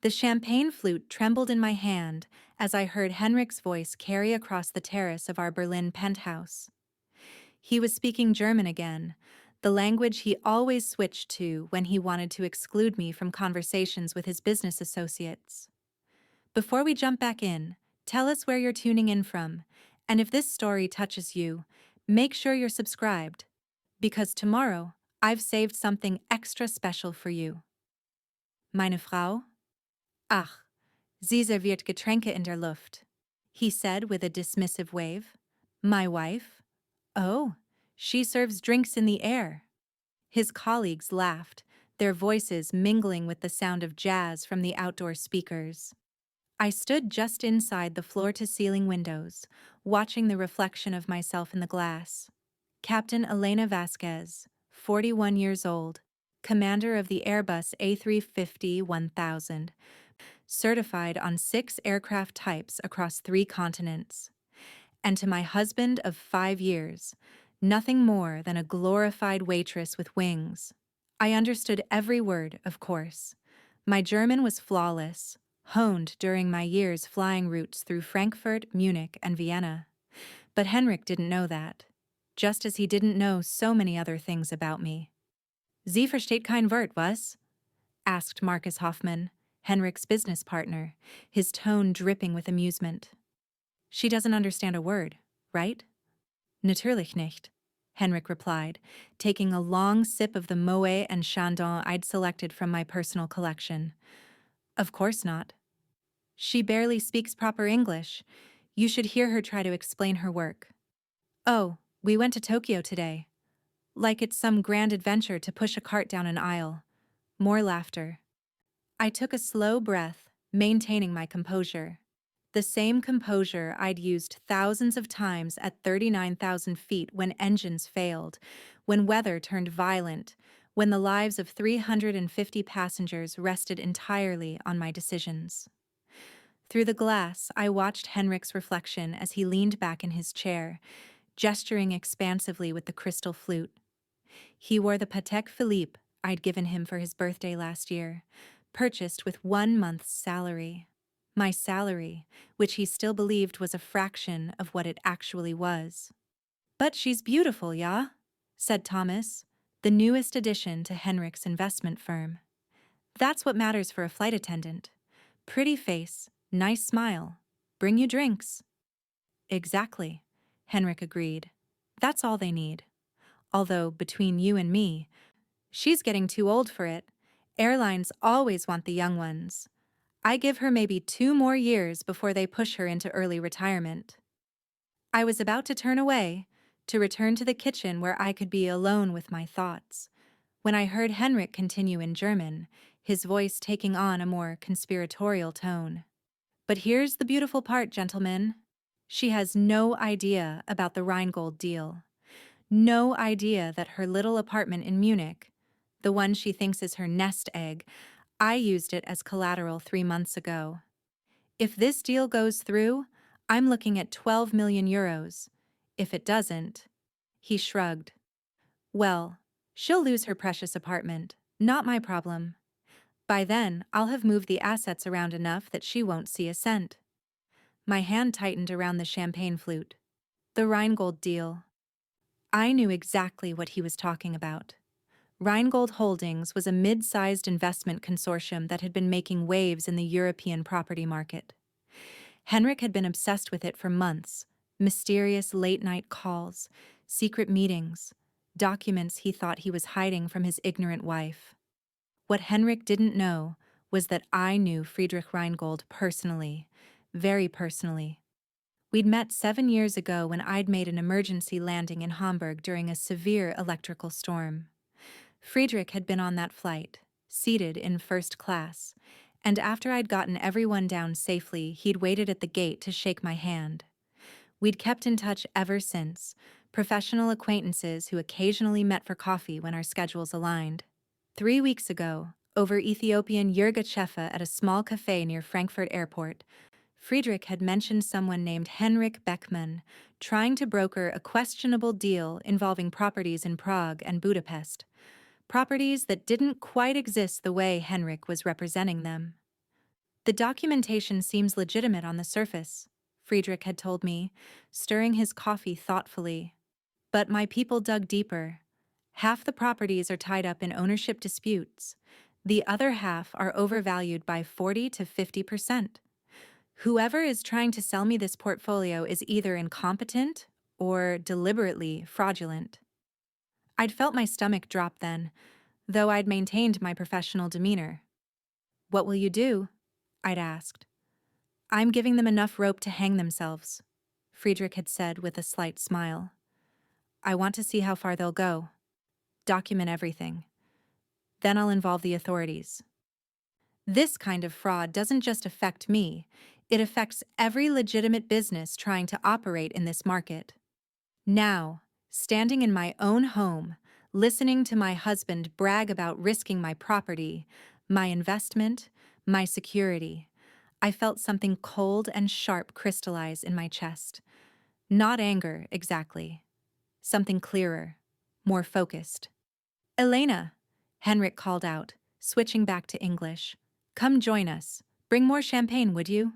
The champagne flute trembled in my hand as I heard Henrik's voice carry across the terrace of our Berlin penthouse. He was speaking German again, the language he always switched to when he wanted to exclude me from conversations with his business associates. Before we jump back in, tell us where you're tuning in from, and if this story touches you, make sure you're subscribed, because tomorrow I've saved something extra special for you. Meine Frau? Ach, sie serviert Getränke in der Luft, he said with a dismissive wave. My wife? Oh, she serves drinks in the air. His colleagues laughed, their voices mingling with the sound of jazz from the outdoor speakers. I stood just inside the floor-to-ceiling windows, watching the reflection of myself in the glass. Captain Elena Vasquez, 41 years old, commander of the Airbus A350-1000, certified on 6 aircraft types across 3 continents. And to my husband of 5 years, nothing more than a glorified waitress with wings. I understood every word, of course. My German was flawless, honed during my years flying routes through Frankfurt, Munich, and Vienna. But Henrik didn't know that, just as he didn't know so many other things about me. Sie versteht kein Wort, was? Asked Marcus Hoffman, Henrik's business partner, his tone dripping with amusement. She doesn't understand a word, right? Natürlich nicht, Henrik replied, taking a long sip of the Moet and Chandon I'd selected from my personal collection. Of course not. She barely speaks proper English. You should hear her try to explain her work. Oh, we went to Tokyo today. Like it's some grand adventure to push a cart down an aisle. More laughter. I took a slow breath, maintaining my composure. The same composure I'd used thousands of times at 39,000 feet when engines failed, when weather turned violent, when the lives of 350 passengers rested entirely on my decisions. Through the glass, I watched Henrik's reflection as he leaned back in his chair, gesturing expansively with the crystal flute. He wore the Patek Philippe I'd given him for his birthday last year, purchased with 1 month's salary. My salary, which he still believed was a fraction of what it actually was. But she's beautiful, yeah? Said Thomas, the newest addition to Henrik's investment firm. That's what matters for a flight attendant. Pretty face, nice smile. Bring you drinks. Exactly, Henrik agreed. That's all they need. Although, between you and me, she's getting too old for it. Airlines always want the young ones. I give her maybe 2 more years before they push her into early retirement. I was about to turn away, to return to the kitchen where I could be alone with my thoughts, when I heard Henrik continue in German, his voice taking on a more conspiratorial tone. But here's the beautiful part, gentlemen. She has no idea about the Rheingold deal. No idea that her little apartment in Munich, the one she thinks is her nest egg, I used it as collateral 3 months ago. If this deal goes through, I'm looking at 12 million euros. If it doesn't, he shrugged. Well, she'll lose her precious apartment, not my problem. By then, I'll have moved the assets around enough that she won't see a cent. My hand tightened around the champagne flute. The Rheingold deal. I knew exactly what he was talking about. Rheingold Holdings was a mid-sized investment consortium that had been making waves in the European property market. Henrik had been obsessed with it for months. Mysterious late-night calls, secret meetings, documents he thought he was hiding from his ignorant wife. What Henrik didn't know was that I knew Friedrich Rheingold personally, very personally. We'd met 7 years ago when I'd made an emergency landing in Hamburg during a severe electrical storm. Friedrich had been on that flight, seated in first class, and after I'd gotten everyone down safely, he'd waited at the gate to shake my hand. We'd kept in touch ever since, professional acquaintances who occasionally met for coffee when our schedules aligned. 3 weeks ago, over Ethiopian yerga chefa at a small cafe near Frankfurt Airport, Friedrich had mentioned someone named Henrik Beckmann, trying to broker a questionable deal involving properties in Prague and Budapest. Properties that didn't quite exist the way Henrik was representing them. The documentation seems legitimate on the surface, Friedrich had told me, stirring his coffee thoughtfully. But my people dug deeper. Half the properties are tied up in ownership disputes. The other half are overvalued by 40 to 50%. Whoever is trying to sell me this portfolio is either incompetent or deliberately fraudulent. I'd felt my stomach drop then, though I'd maintained my professional demeanor. "What will you do?" I'd asked. "I'm giving them enough rope to hang themselves," Friedrich had said with a slight smile. "I want to see how far they'll go. Document everything. Then I'll involve the authorities." This kind of fraud doesn't just affect me, it affects every legitimate business trying to operate in this market. Now, standing in my own home, listening to my husband brag about risking my property, my investment, my security, I felt something cold and sharp crystallize in my chest. Not anger, exactly. Something clearer, more focused. "Elena," Henrik called out, switching back to English. "Come join us. Bring more champagne, would you?"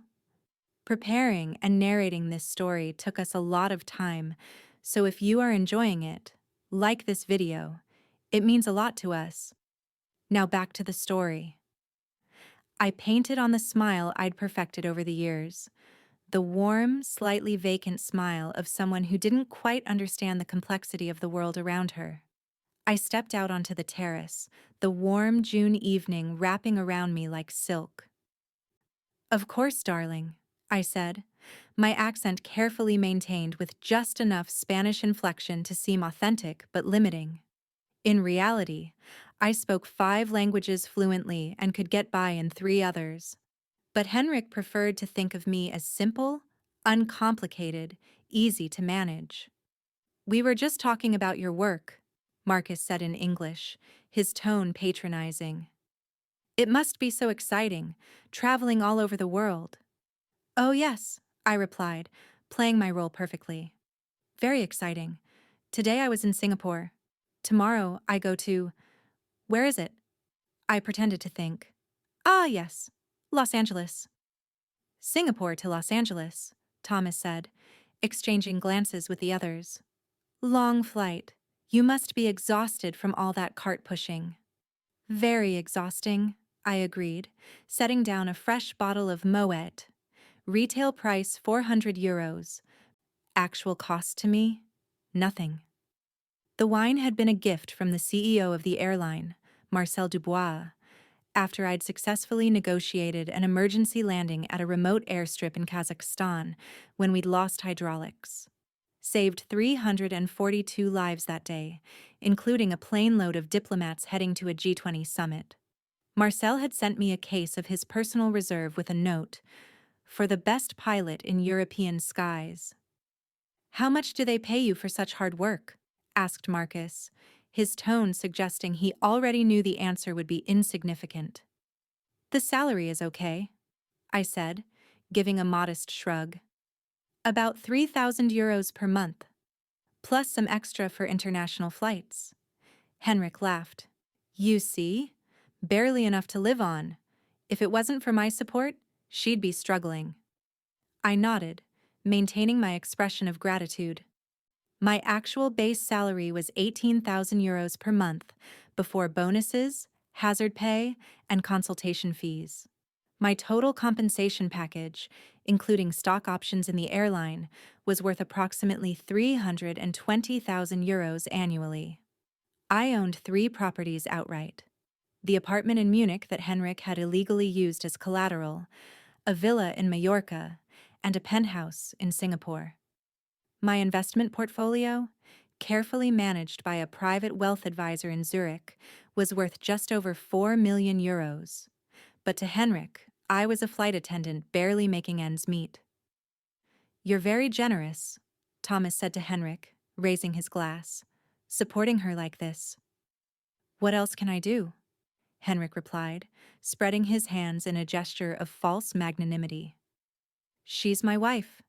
Preparing and narrating this story took us a lot of time, so if you are enjoying it, like this video, it means a lot to us. Now back to the story. I painted on the smile I'd perfected over the years, the warm, slightly vacant smile of someone who didn't quite understand the complexity of the world around her. I stepped out onto the terrace, the warm June evening wrapping around me like silk. "Of course, darling," I said, my accent carefully maintained with just enough Spanish inflection to seem authentic but limiting. In reality, I spoke 5 languages fluently and could get by in 3 others. But Henrik preferred to think of me as simple, uncomplicated, easy to manage. "We were just talking about your work," Marcus said in English, his tone patronizing. "It must be so exciting, traveling all over the world." "Oh yes," I replied, playing my role perfectly. "Very exciting. Today I was in Singapore. Tomorrow I go to— where is it?" I pretended to think. "Ah yes, Los Angeles." "Singapore to Los Angeles," Thomas said, exchanging glances with the others. "Long flight. You must be exhausted from all that cart pushing." "Very exhausting," I agreed, setting down a fresh bottle of Moet. Retail price €400. Actual cost to me? Nothing. The wine had been a gift from the CEO of the airline, Marcel Dubois, after I'd successfully negotiated an emergency landing at a remote airstrip in Kazakhstan when we'd lost hydraulics. Saved 342 lives that day, including a plane load of diplomats heading to a G20 summit. Marcel had sent me a case of his personal reserve with a note, "For the best pilot in European skies." "How much do they pay you for such hard work?" asked Marcus, his tone suggesting he already knew the answer would be insignificant. "The salary is okay," I said, giving a modest shrug. "About €3,000 per month, plus some extra for international flights." Henrik laughed. "You see? Barely enough to live on. If it wasn't for my support, she'd be struggling." I nodded, maintaining my expression of gratitude. My actual base salary was €18,000 per month, before bonuses, hazard pay, and consultation fees. My total compensation package, including stock options in the airline, was worth approximately €320,000 annually. I owned 3 properties outright: the apartment in Munich that Henrik had illegally used as collateral, a villa in Mallorca, and a penthouse in Singapore. My investment portfolio, carefully managed by a private wealth advisor in Zurich, was worth just over €4 million. But to Henrik, I was a flight attendant barely making ends meet. "You're very generous," Thomas said to Henrik, raising his glass, "supporting her like this." "What else can I do?" Henrik replied, spreading his hands in a gesture of false magnanimity. "She's my wife.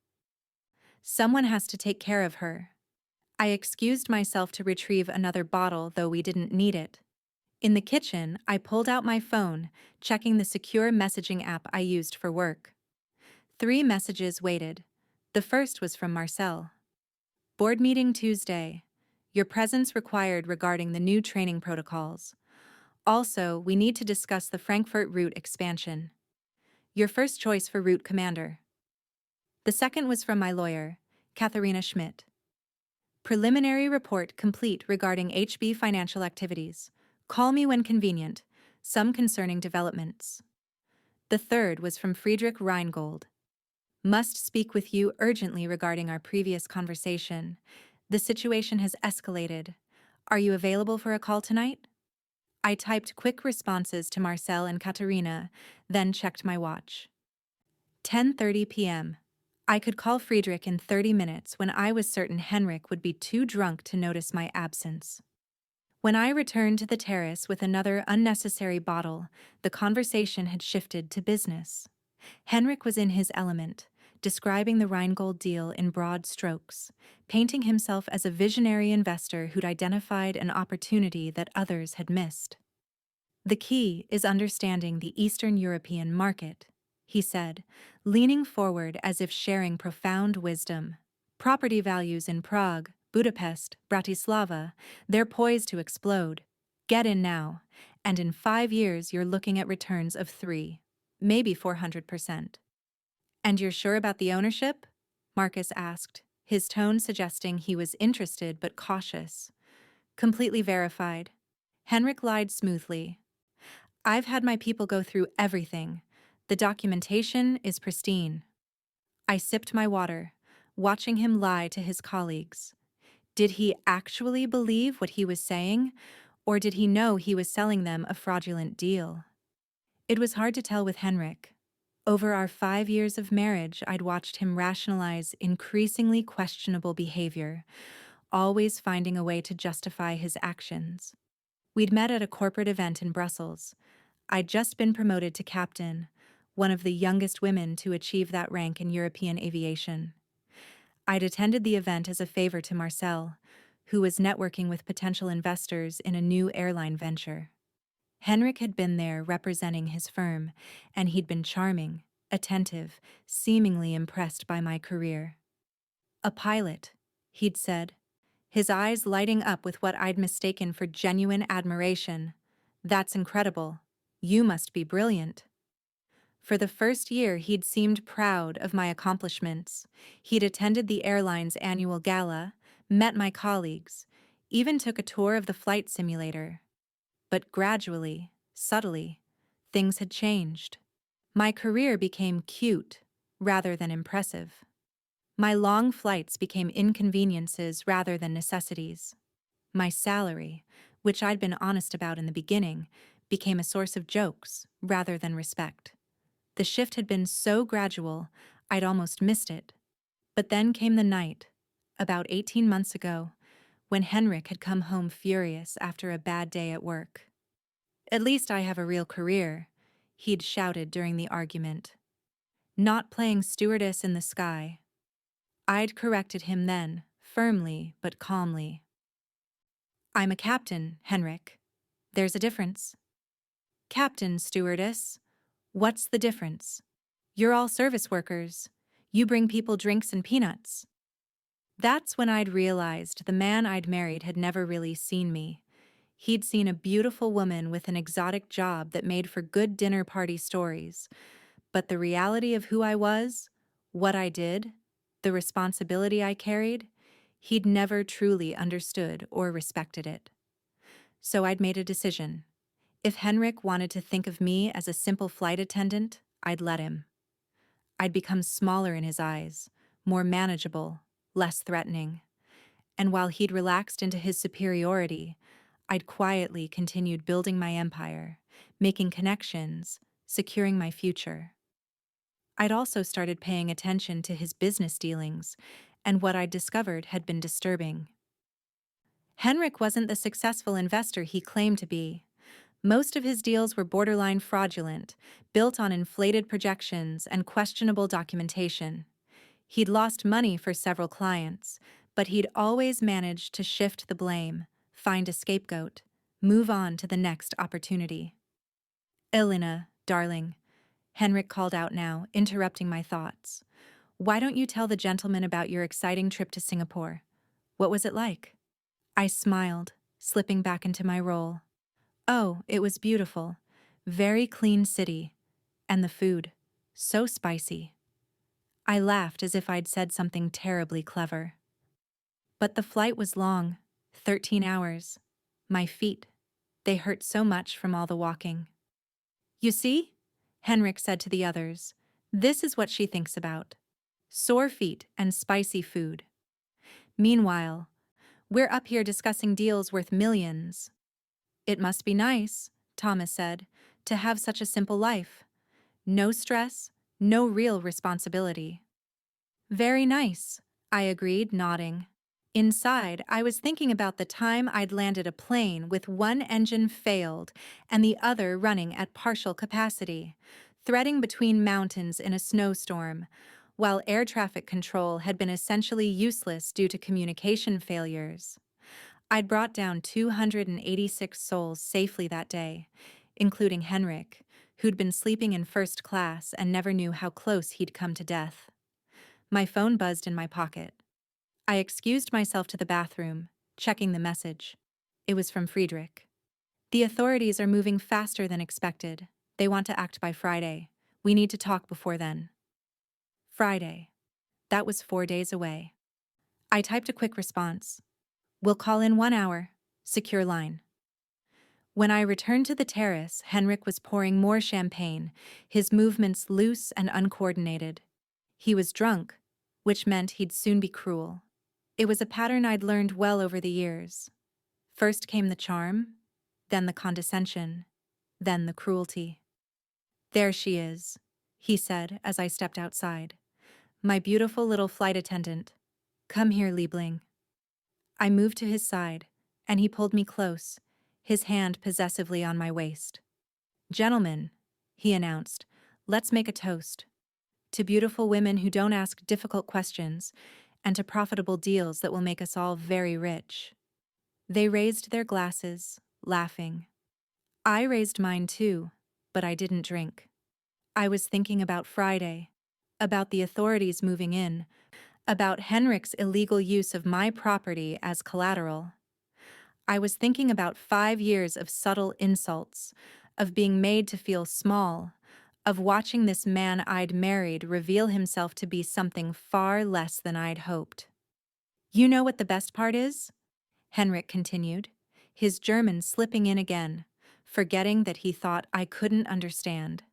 Someone has to take care of her." I excused myself to retrieve another bottle, though we didn't need it. In the kitchen, I pulled out my phone, checking the secure messaging app I used for work. 3 messages waited. The first was from Marcel. Board meeting Tuesday. Your presence required regarding the new training protocols. Also, we need to discuss the Frankfurt route expansion. Your first choice for route commander. The second was from my lawyer, Katharina Schmidt. Preliminary report complete regarding HB financial activities. Call me when convenient. Some concerning developments. The third was from Friedrich Reingold. Must speak with you urgently regarding our previous conversation. The situation has escalated. Are you available for a call tonight? I typed quick responses to Marcel and Katharina, then checked my watch. 10:30 p.m. I could call Friedrich in 30 minutes when I was certain Henrik would be too drunk to notice my absence. When I returned to the terrace with another unnecessary bottle, the conversation had shifted to business. Henrik was in his element, describing the Rheingold deal in broad strokes, painting himself as a visionary investor who'd identified an opportunity that others had missed. The key is understanding the Eastern European market, he said, leaning forward as if sharing profound wisdom. Property values in Prague, Budapest, Bratislava, they're poised to explode. Get in now, and in 5 years you're looking at returns of 3, maybe 400%. And you're sure about the ownership? Marcus asked, his tone suggesting he was interested but cautious. Completely verified. Henrik lied smoothly. I've had my people go through everything. The documentation is pristine. I sipped my water, watching him lie to his colleagues. Did he actually believe what he was saying, or did he know he was selling them a fraudulent deal? It was hard to tell with Henrik. Over our 5 years of marriage, I'd watched him rationalize increasingly questionable behavior, always finding a way to justify his actions. We'd met at a corporate event in Brussels. I'd just been promoted to captain, one of the youngest women to achieve that rank in European aviation. I'd attended the event as a favor to Marcel, who was networking with potential investors in a new airline venture. Henrik had been there representing his firm, and he'd been charming, attentive, seemingly impressed by my career. A pilot, he'd said, his eyes lighting up with what I'd mistaken for genuine admiration. That's incredible. You must be brilliant. For the first year, he'd seemed proud of my accomplishments. He'd attended the airline's annual gala, met my colleagues, even took a tour of the flight simulator. But gradually, subtly, things had changed. My career became cute rather than impressive. My long flights became inconveniences rather than necessities. My salary, which I'd been honest about in the beginning, became a source of jokes rather than respect. The shift had been so gradual, I'd almost missed it. But then came the night, about 18 months ago, when Henrik had come home furious after a bad day at work. At least I have a real career, he'd shouted during the argument. Not playing stewardess in the sky. I'd corrected him then, firmly but calmly. I'm a captain, Henrik. There's a difference. Captain, stewardess. What's the difference? You're all service workers. You bring people drinks and peanuts. That's when I'd realized the man I'd married had never really seen me. He'd seen a beautiful woman with an exotic job that made for good dinner party stories. But the reality of who I was, what I did, the responsibility I carried, he'd never truly understood or respected it. So I'd made a decision. If Henrik wanted to think of me as a simple flight attendant, I'd let him. I'd become smaller in his eyes, more manageable, less threatening. And while he'd relaxed into his superiority, I'd quietly continued building my empire, making connections, securing my future. I'd also started paying attention to his business dealings, and what I'd discovered had been disturbing. Henrik wasn't the successful investor he claimed to be. Most of his deals were borderline fraudulent, built on inflated projections and questionable documentation. He'd lost money for several clients, but he'd always managed to shift the blame, find a scapegoat, Move on to the next opportunity. Elena, darling, Henrik called out now, interrupting my thoughts. Why don't you tell the gentleman about your exciting trip to Singapore? What was it like? I smiled, slipping back into my role. Oh, it was beautiful. Very clean city. And the food. So spicy. I laughed as if I'd said something terribly clever. But the flight was long, 13 hours. My feet. They hurt so much from all the walking. You see? Henrik said to the others. This is what she thinks about. Sore feet and spicy food. Meanwhile, we're up here discussing deals worth millions. It must be nice, Thomas said, to have such a simple life. No stress, no real responsibility. Very nice, I agreed, nodding. Inside, I was thinking about the time I'd landed a plane with one engine failed and the other running at partial capacity, threading between mountains in a snowstorm, while air traffic control had been essentially useless due to communication failures. I'd brought down 286 souls safely that day, including Henrik, who'd been sleeping in first class and never knew how close he'd come to death. My phone buzzed in my pocket. I excused myself to the bathroom, checking the message. It was from Friedrich. The authorities are moving faster than expected. They want to act by Friday. We need to talk before then. Friday. That was 4 days away. I typed a quick response. We'll call in 1 hour. Secure line. When I returned to the terrace, Henrik was pouring more champagne, his movements loose and uncoordinated. He was drunk, which meant he'd soon be cruel. It was a pattern I'd learned well over the years. First came the charm, then the condescension, then the cruelty. There she is, he said as I stepped outside. My beautiful little flight attendant. Come here, Liebling. I moved to his side, and he pulled me close, his hand possessively on my waist. Gentlemen, he announced, let's make a toast. To beautiful women who don't ask difficult questions, and to profitable deals that will make us all very rich. They raised their glasses, laughing. I raised mine too, but I didn't drink. I was thinking about Friday, about the authorities moving in, about Henrik's illegal use of my property as collateral. I was thinking about 5 years of subtle insults, of being made to feel small, of watching this man I'd married reveal himself to be something far less than I'd hoped. You know what the best part is? Henrik continued, his German slipping in again, forgetting that he thought I couldn't understand.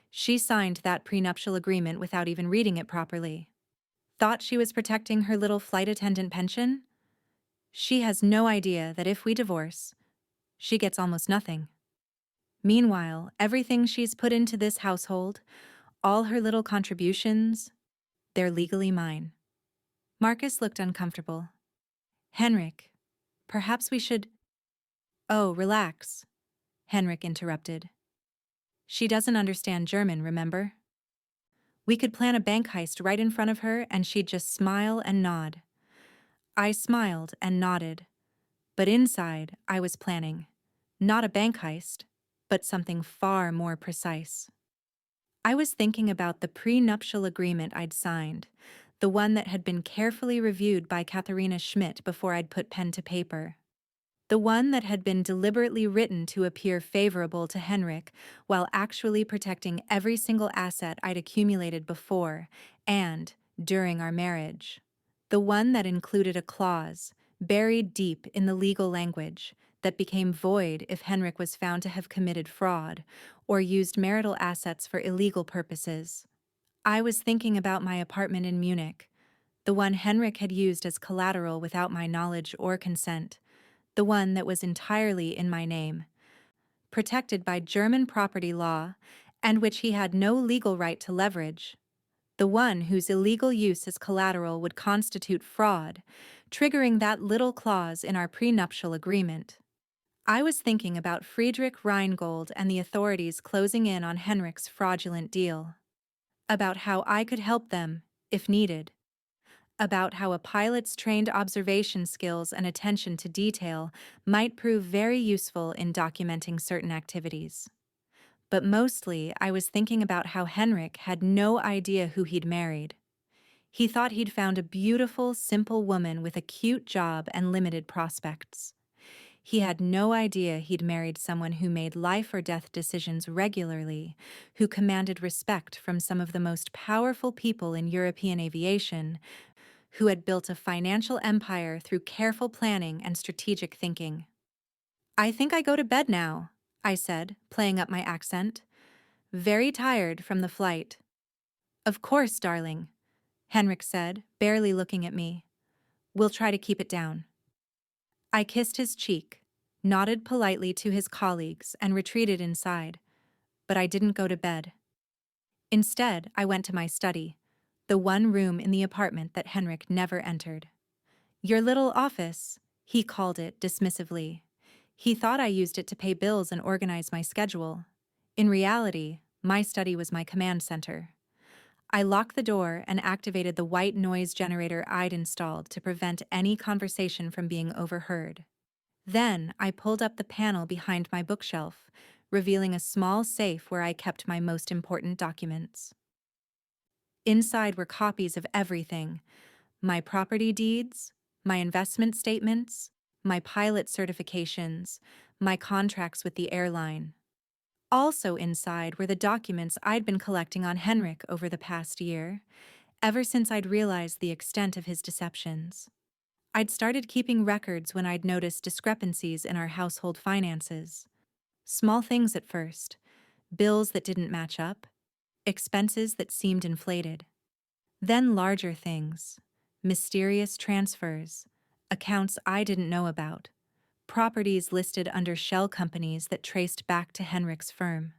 She signed that prenuptial agreement without even reading it properly. Thought she was protecting her little flight attendant pension? She has no idea that if we divorce, she gets almost nothing. Meanwhile, everything she's put into this household, all her little contributions, they're legally mine. Marcus looked uncomfortable. Henrik, perhaps we should— Oh, relax, Henrik interrupted. She doesn't understand German, remember? We could plan a bank heist right in front of her and she'd just smile and nod. I smiled and nodded, but inside I was planning, not a bank heist, but something far more precise. I was thinking about the prenuptial agreement I'd signed, the one that had been carefully reviewed by Katharina Schmidt before I'd put pen to paper. The one that had been deliberately written to appear favorable to Henrik while actually protecting every single asset I'd accumulated before and during our marriage. The one that included a clause, buried deep in the legal language, that became void if Henrik was found to have committed fraud or used marital assets for illegal purposes. I was thinking about my apartment in Munich, the one Henrik had used as collateral without my knowledge or consent, the one that was entirely in my name, protected by German property law, and which he had no legal right to leverage, the one whose illegal use as collateral would constitute fraud, triggering that little clause in our prenuptial agreement. I was thinking about Friedrich Rheingold and the authorities closing in on Henrik's fraudulent deal, about how I could help them, if needed, about how a pilot's trained observation skills and attention to detail might prove very useful in documenting certain activities. But mostly, I was thinking about how Henrik had no idea who he'd married. He thought he'd found a beautiful, simple woman with a cute job and limited prospects. He had no idea he'd married someone who made life or death decisions regularly, who commanded respect from some of the most powerful people in European aviation, who had built a financial empire through careful planning and strategic thinking. "I think I go to bed now," I said, playing up my accent. "Very tired from the flight." "Of course, darling," Henrik said, barely looking at me. "We'll try to keep it down." I kissed his cheek, nodded politely to his colleagues, and retreated inside. But I didn't go to bed. Instead, I went to my study, the one room in the apartment that Henrik never entered. "Your little office," he called it dismissively. He thought I used it to pay bills and organize my schedule. In reality, my study was my command center. I locked the door and activated the white noise generator I'd installed to prevent any conversation from being overheard. Then I pulled up the panel behind my bookshelf, revealing a small safe where I kept my most important documents. Inside were copies of everything: my property deeds, my investment statements, my pilot certifications, my contracts with the airline. Also inside were the documents I'd been collecting on Henrik over the past year, ever since I'd realized the extent of his deceptions. I'd started keeping records when I'd noticed discrepancies in our household finances. Small things at first: bills that didn't match up, expenses that seemed inflated. Then larger things: mysterious transfers, accounts I didn't know about, properties listed under shell companies that traced back to Henrik's firm.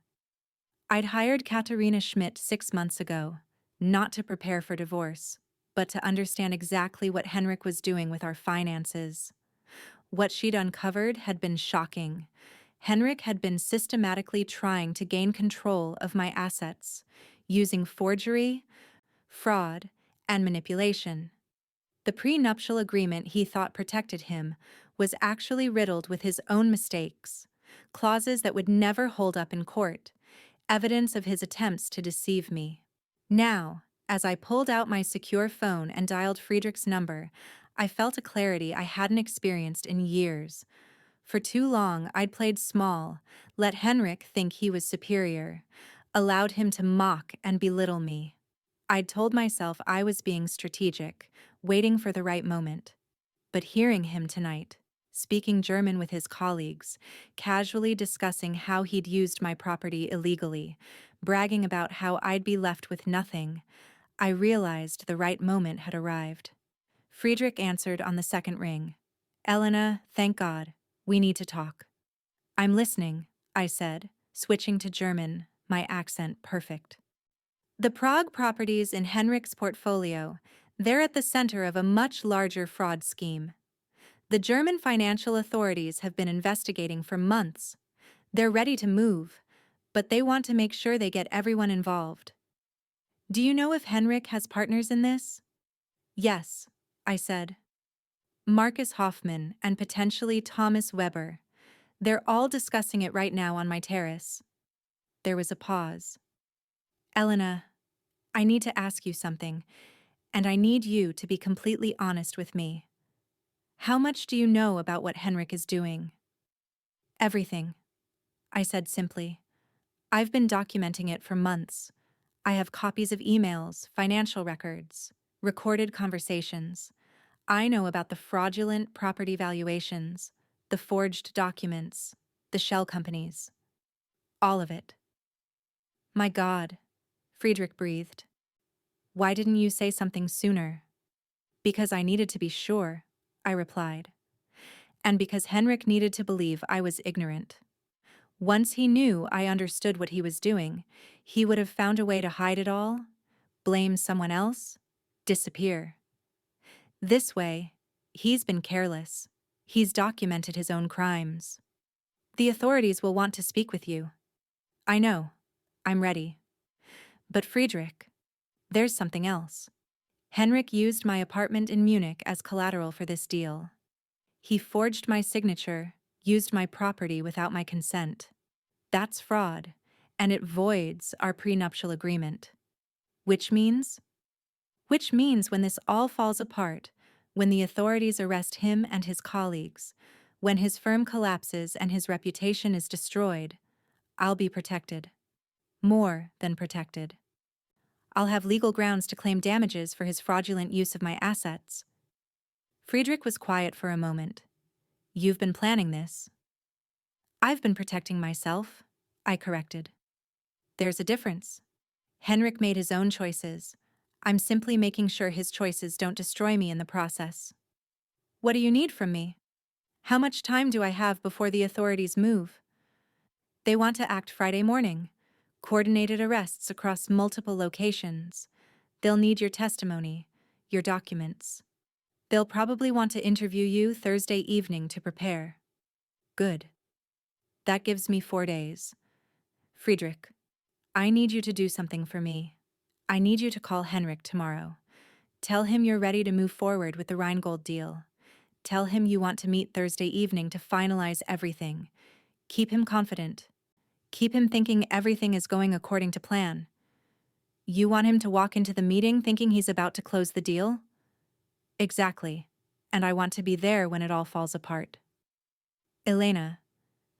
I'd hired Katarina Schmidt 6 months ago, not to prepare for divorce, but to understand exactly what Henrik was doing with our finances. What she'd uncovered had been shocking. Henrik had been systematically trying to gain control of my assets, using forgery, fraud, and manipulation. The prenuptial agreement he thought protected him was actually riddled with his own mistakes, clauses that would never hold up in court, evidence of his attempts to deceive me. Now, as I pulled out my secure phone and dialed Friedrich's number, I felt a clarity I hadn't experienced in years. For too long, I'd played small, let Henrik think he was superior, allowed him to mock and belittle me. I'd told myself I was being strategic, waiting for the right moment. But hearing him tonight, speaking German with his colleagues, casually discussing how he'd used my property illegally, bragging about how I'd be left with nothing, I realized the right moment had arrived. Friedrich answered on the second ring. "Elena, thank God. We need to talk." "I'm listening," I said, switching to German, my accent perfect. "The Prague properties in Henrik's portfolio, they're at the center of a much larger fraud scheme. The German financial authorities have been investigating for months. They're ready to move, but they want to make sure they get everyone involved." "Do you know if Henrik has partners in this?" "Yes," I said. "Marcus Hoffman and potentially Thomas Weber. They're all discussing it right now on my terrace." There was a pause. "Elena, I need to ask you something, and I need you to be completely honest with me. How much do you know about what Henrik is doing?" "Everything," I said simply. "I've been documenting it for months. I have copies of emails, financial records, recorded conversations. I know about the fraudulent property valuations, the forged documents, the shell companies. All of it." "My God," Friedrich breathed. "Why didn't you say something sooner?" "Because I needed to be sure," I replied. "And because Henrik needed to believe I was ignorant. Once he knew I understood what he was doing, he would have found a way to hide it all, blame someone else, disappear. This way, he's been careless. He's documented his own crimes. The authorities will want to speak with you." "I know. I'm ready." "But Friedrich, there's something else. Henrik used my apartment in Munich as collateral for this deal. He forged my signature, used my property without my consent. That's fraud, and it voids our prenuptial agreement. Which means? Which means when this all falls apart, when the authorities arrest him and his colleagues, when his firm collapses and his reputation is destroyed, I'll be protected. More than protected. I'll have legal grounds to claim damages for his fraudulent use of my assets. Friedrich was quiet for a moment. You've been planning this. I've been protecting myself, I corrected. There's a difference. Henrik made his own choices. I'm simply making sure his choices don't destroy me in the process. What do you need from me? How much time do I have before the authorities move? They want to act Friday morning. Coordinated arrests across multiple locations. They'll need your testimony, your documents. They'll probably want to interview you Thursday evening to prepare. Good. That gives me 4 days. Friedrich, I need you to do something for me. I need you to call Henrik tomorrow. Tell him you're ready to move forward with the Rheingold deal. Tell him you want to meet Thursday evening to finalize everything. Keep him confident. Keep him thinking everything is going according to plan. You want him to walk into the meeting thinking he's about to close the deal? Exactly. And I want to be there when it all falls apart. Elena.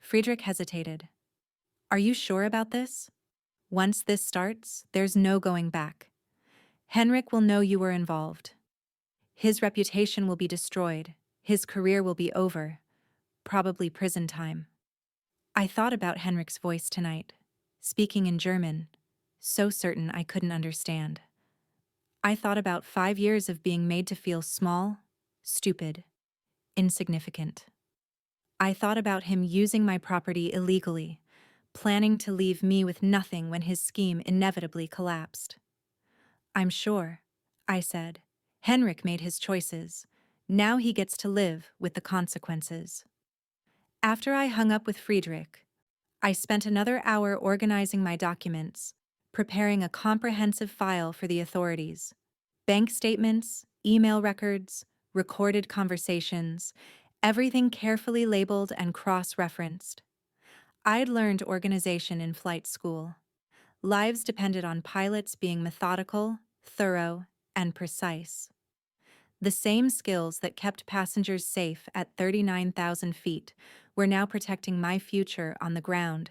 Friedrich hesitated. Are you sure about this? Once this starts, there's no going back. Henrik will know you were involved. His reputation will be destroyed. His career will be over. Probably prison time. I thought about Henrik's voice tonight, speaking in German, so certain I couldn't understand. I thought about 5 years of being made to feel small, stupid, insignificant. I thought about him using my property illegally, planning to leave me with nothing when his scheme inevitably collapsed. I'm sure, I said. Henrik made his choices. Now he gets to live with the consequences. After I hung up with Friedrich, I spent another hour organizing my documents, preparing a comprehensive file for the authorities. Bank statements, email records, recorded conversations, everything carefully labeled and cross-referenced. I'd learned organization in flight school. Lives depended on pilots being methodical, thorough, and precise. The same skills that kept passengers safe at 39,000 feet were now protecting my future on the ground.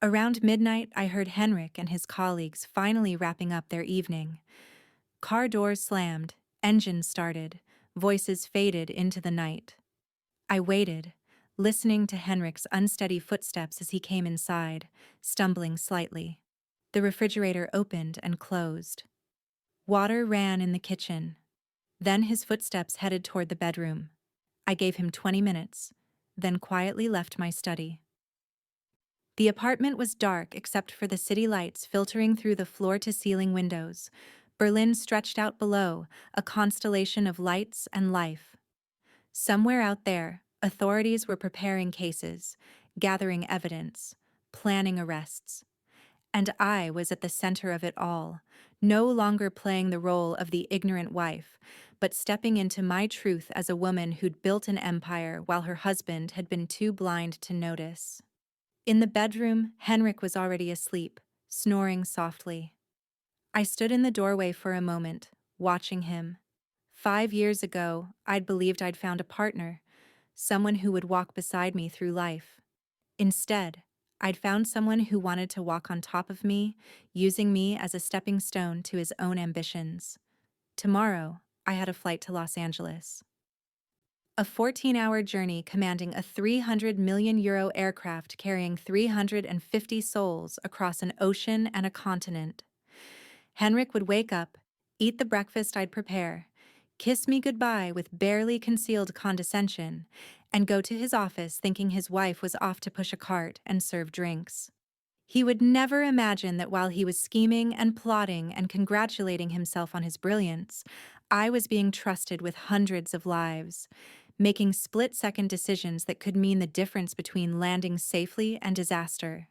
Around midnight, I heard Henrik and his colleagues finally wrapping up their evening. Car doors slammed, engines started, voices faded into the night. I waited, listening to Henrik's unsteady footsteps as he came inside, stumbling slightly. The refrigerator opened and closed. Water ran in the kitchen. Then his footsteps headed toward the bedroom. I gave him 20 minutes, then quietly left my study. The apartment was dark except for the city lights filtering through the floor-to-ceiling windows. Berlin stretched out below, a constellation of lights and life. Somewhere out there, authorities were preparing cases, gathering evidence, planning arrests. And I was at the center of it all, no longer playing the role of the ignorant wife, but stepping into my truth as a woman who'd built an empire while her husband had been too blind to notice. In the bedroom, Henrik was already asleep, snoring softly. I stood in the doorway for a moment, watching him. 5 years ago, I'd believed I'd found a partner, someone who would walk beside me through life. Instead, I'd found someone who wanted to walk on top of me, using me as a stepping stone to his own ambitions. Tomorrow, I had a flight to Los Angeles. A 14-hour journey commanding a €300 million aircraft carrying 350 souls across an ocean and a continent. Henrik would wake up, eat the breakfast I'd prepare, kiss me goodbye with barely concealed condescension, and go to his office thinking his wife was off to push a cart and serve drinks. He would never imagine that while he was scheming and plotting and congratulating himself on his brilliance, I was being trusted with hundreds of lives, making split-second decisions that could mean the difference between landing safely and disaster.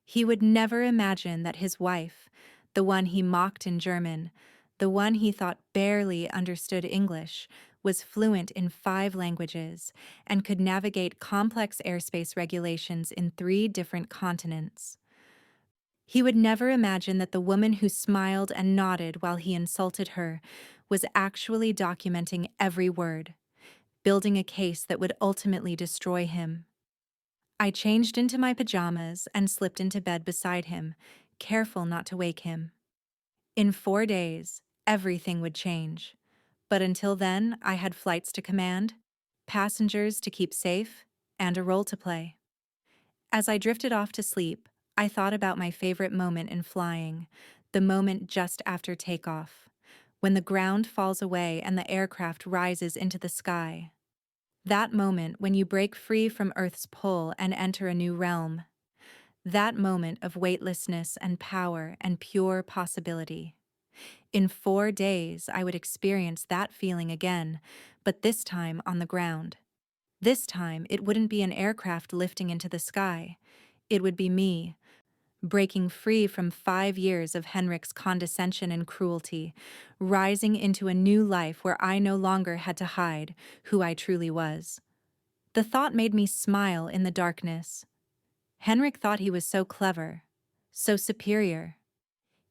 He would never imagine that his wife, the one he mocked in German, The one he thought barely understood English was fluent in 5 languages and could navigate complex airspace regulations in 3 different continents. He would never imagine that the woman who smiled and nodded while he insulted her was actually documenting every word, building a case that would ultimately destroy him. I changed into my pajamas and slipped into bed beside him, careful not to wake him. In 4 days, everything would change. But until then, I had flights to command, passengers to keep safe, and a role to play. As I drifted off to sleep, I thought about my favorite moment in flying, the moment just after takeoff, when the ground falls away and the aircraft rises into the sky. That moment when you break free from Earth's pull and enter a new realm. That moment of weightlessness and power and pure possibility. In 4 days, I would experience that feeling again, but this time on the ground. This time, it wouldn't be an aircraft lifting into the sky. It would be me, breaking free from 5 years of Henrik's condescension and cruelty, rising into a new life where I no longer had to hide who I truly was. The thought made me smile in the darkness. Henrik thought he was so clever, so superior.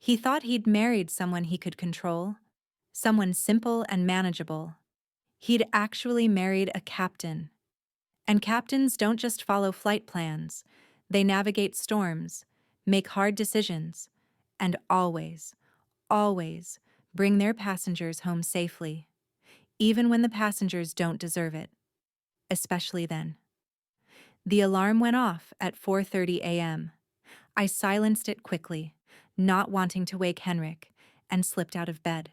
He thought he'd married someone he could control, someone simple and manageable. He'd actually married a captain. And captains don't just follow flight plans. They navigate storms, make hard decisions, and always, always bring their passengers home safely, even when the passengers don't deserve it, especially then. The alarm went off at 4:30 a.m. I silenced it quickly, not wanting to wake Henrik, and slipped out of bed.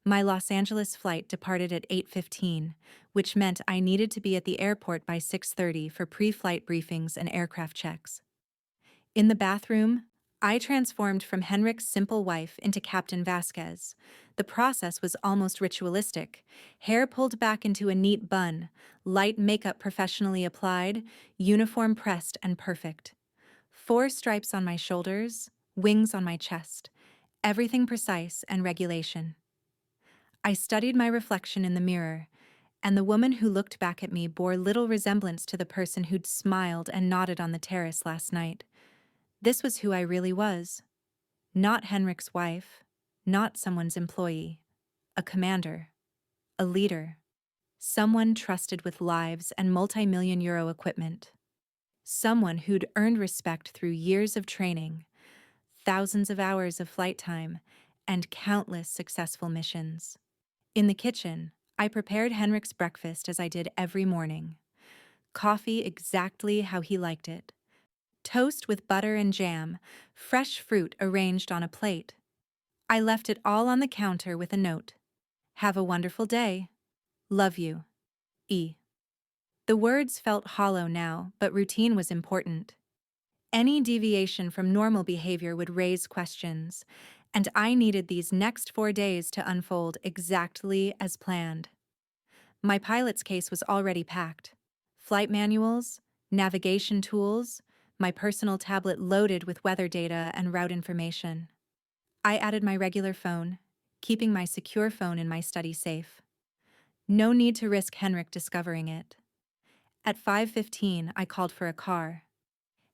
My Los Angeles flight departed at 8:15, which meant I needed to be at the airport by 6:30 for pre-flight briefings and aircraft checks. In the bathroom, I transformed from Henrik's simple wife into Captain Vasquez. The process was almost ritualistic. Hair pulled back into a neat bun, light makeup professionally applied, uniform pressed and perfect. 4 stripes on my shoulders, wings on my chest, everything precise and regulation. I studied my reflection in the mirror, and the woman who looked back at me bore little resemblance to the person who'd smiled and nodded on the terrace last night. This was who I really was. Not Henrik's wife, not someone's employee, a commander, a leader, someone trusted with lives and multi-million-euro equipment. Someone who'd earned respect through years of training, thousands of hours of flight time, and countless successful missions. In the kitchen, I prepared Henrik's breakfast as I did every morning. Coffee exactly how he liked it. Toast with butter and jam, fresh fruit arranged on a plate. I left it all on the counter with a note. Have a wonderful day. Love you. E. The words felt hollow now, but routine was important. Any deviation from normal behavior would raise questions, and I needed these next 4 days to unfold exactly as planned. My pilot's case was already packed. Flight manuals, navigation tools, my personal tablet loaded with weather data and route information. I added my regular phone, keeping my secure phone in my study safe. No need to risk Henrik discovering it. At 5:15, I called for a car.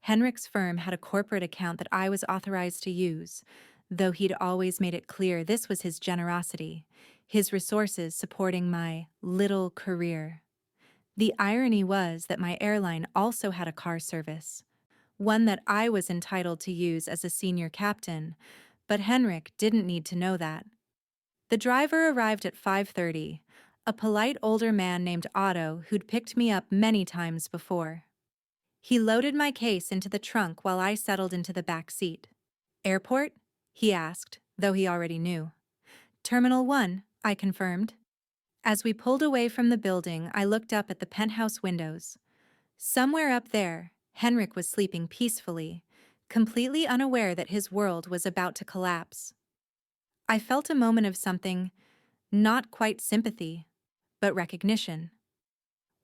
Henrik's firm had a corporate account that I was authorized to use, though he'd always made it clear this was his generosity, his resources supporting my little career. The irony was that my airline also had a car service, one that I was entitled to use as a senior captain, but Henrik didn't need to know that. The driver arrived at 5:30, a polite older man named Otto who'd picked me up many times before. He loaded my case into the trunk while I settled into the back seat. Airport? He asked, though he already knew. Terminal 1, I confirmed. As we pulled away from the building, I looked up at the penthouse windows. Somewhere up there, Henrik was sleeping peacefully, completely unaware that his world was about to collapse. I felt a moment of something, not quite sympathy, but recognition.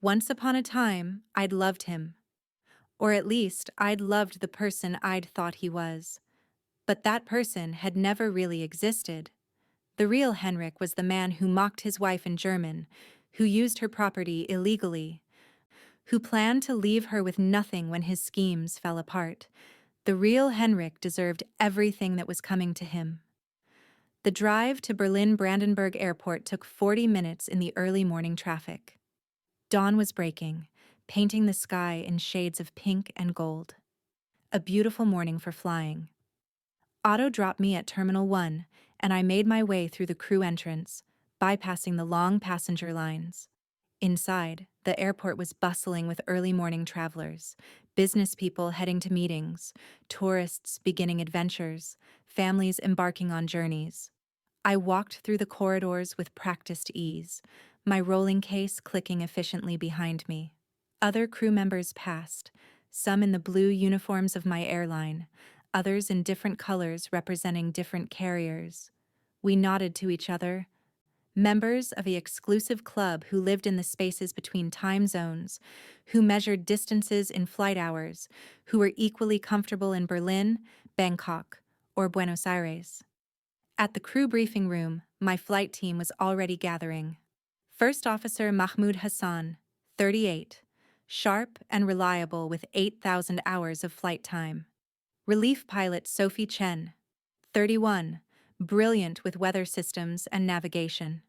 Once upon a time, I'd loved him. Or at least, I'd loved the person I'd thought he was. But that person had never really existed. The real Henrik was the man who mocked his wife in German, who used her property illegally, who planned to leave her with nothing when his schemes fell apart. The real Henrik deserved everything that was coming to him. The drive to Berlin-Brandenburg Airport took 40 minutes in the early morning traffic. Dawn was breaking, painting the sky in shades of pink and gold. A beautiful morning for flying. Otto dropped me at Terminal 1, and I made my way through the crew entrance, bypassing the long passenger lines. Inside, the airport was bustling with early morning travelers, business people heading to meetings, tourists beginning adventures, families embarking on journeys. I walked through the corridors with practiced ease, my rolling case clicking efficiently behind me. Other crew members passed, some in the blue uniforms of my airline, others in different colors representing different carriers. We nodded to each other, members of the exclusive club who lived in the spaces between time zones, who measured distances in flight hours, who were equally comfortable in Berlin, Bangkok, or Buenos Aires. At the crew briefing room, my flight team was already gathering. First Officer Mahmoud Hassan, 38, sharp and reliable with 8,000 hours of flight time. Relief Pilot Sophie Chen, 31, brilliant with weather systems and navigation.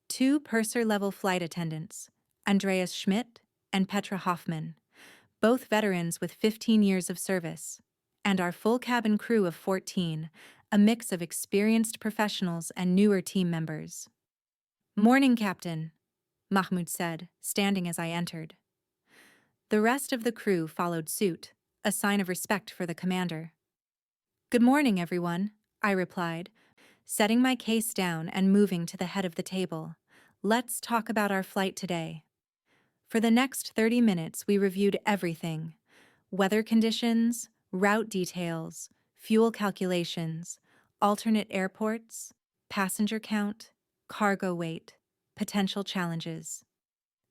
Two purser-level flight attendants, Andreas Schmidt and Petra Hoffman, both veterans with 15 years of service, and our full cabin crew of 14, a mix of experienced professionals and newer team members. "Morning, Captain," Mahmoud said, standing as I entered. The rest of the crew followed suit, a sign of respect for the commander. "Good morning, everyone," I replied, setting my case down and moving to the head of the table. "Let's talk about our flight today." For the next 30 minutes, we reviewed everything: weather conditions, route details, fuel calculations, alternate airports, passenger count, cargo weight, potential challenges.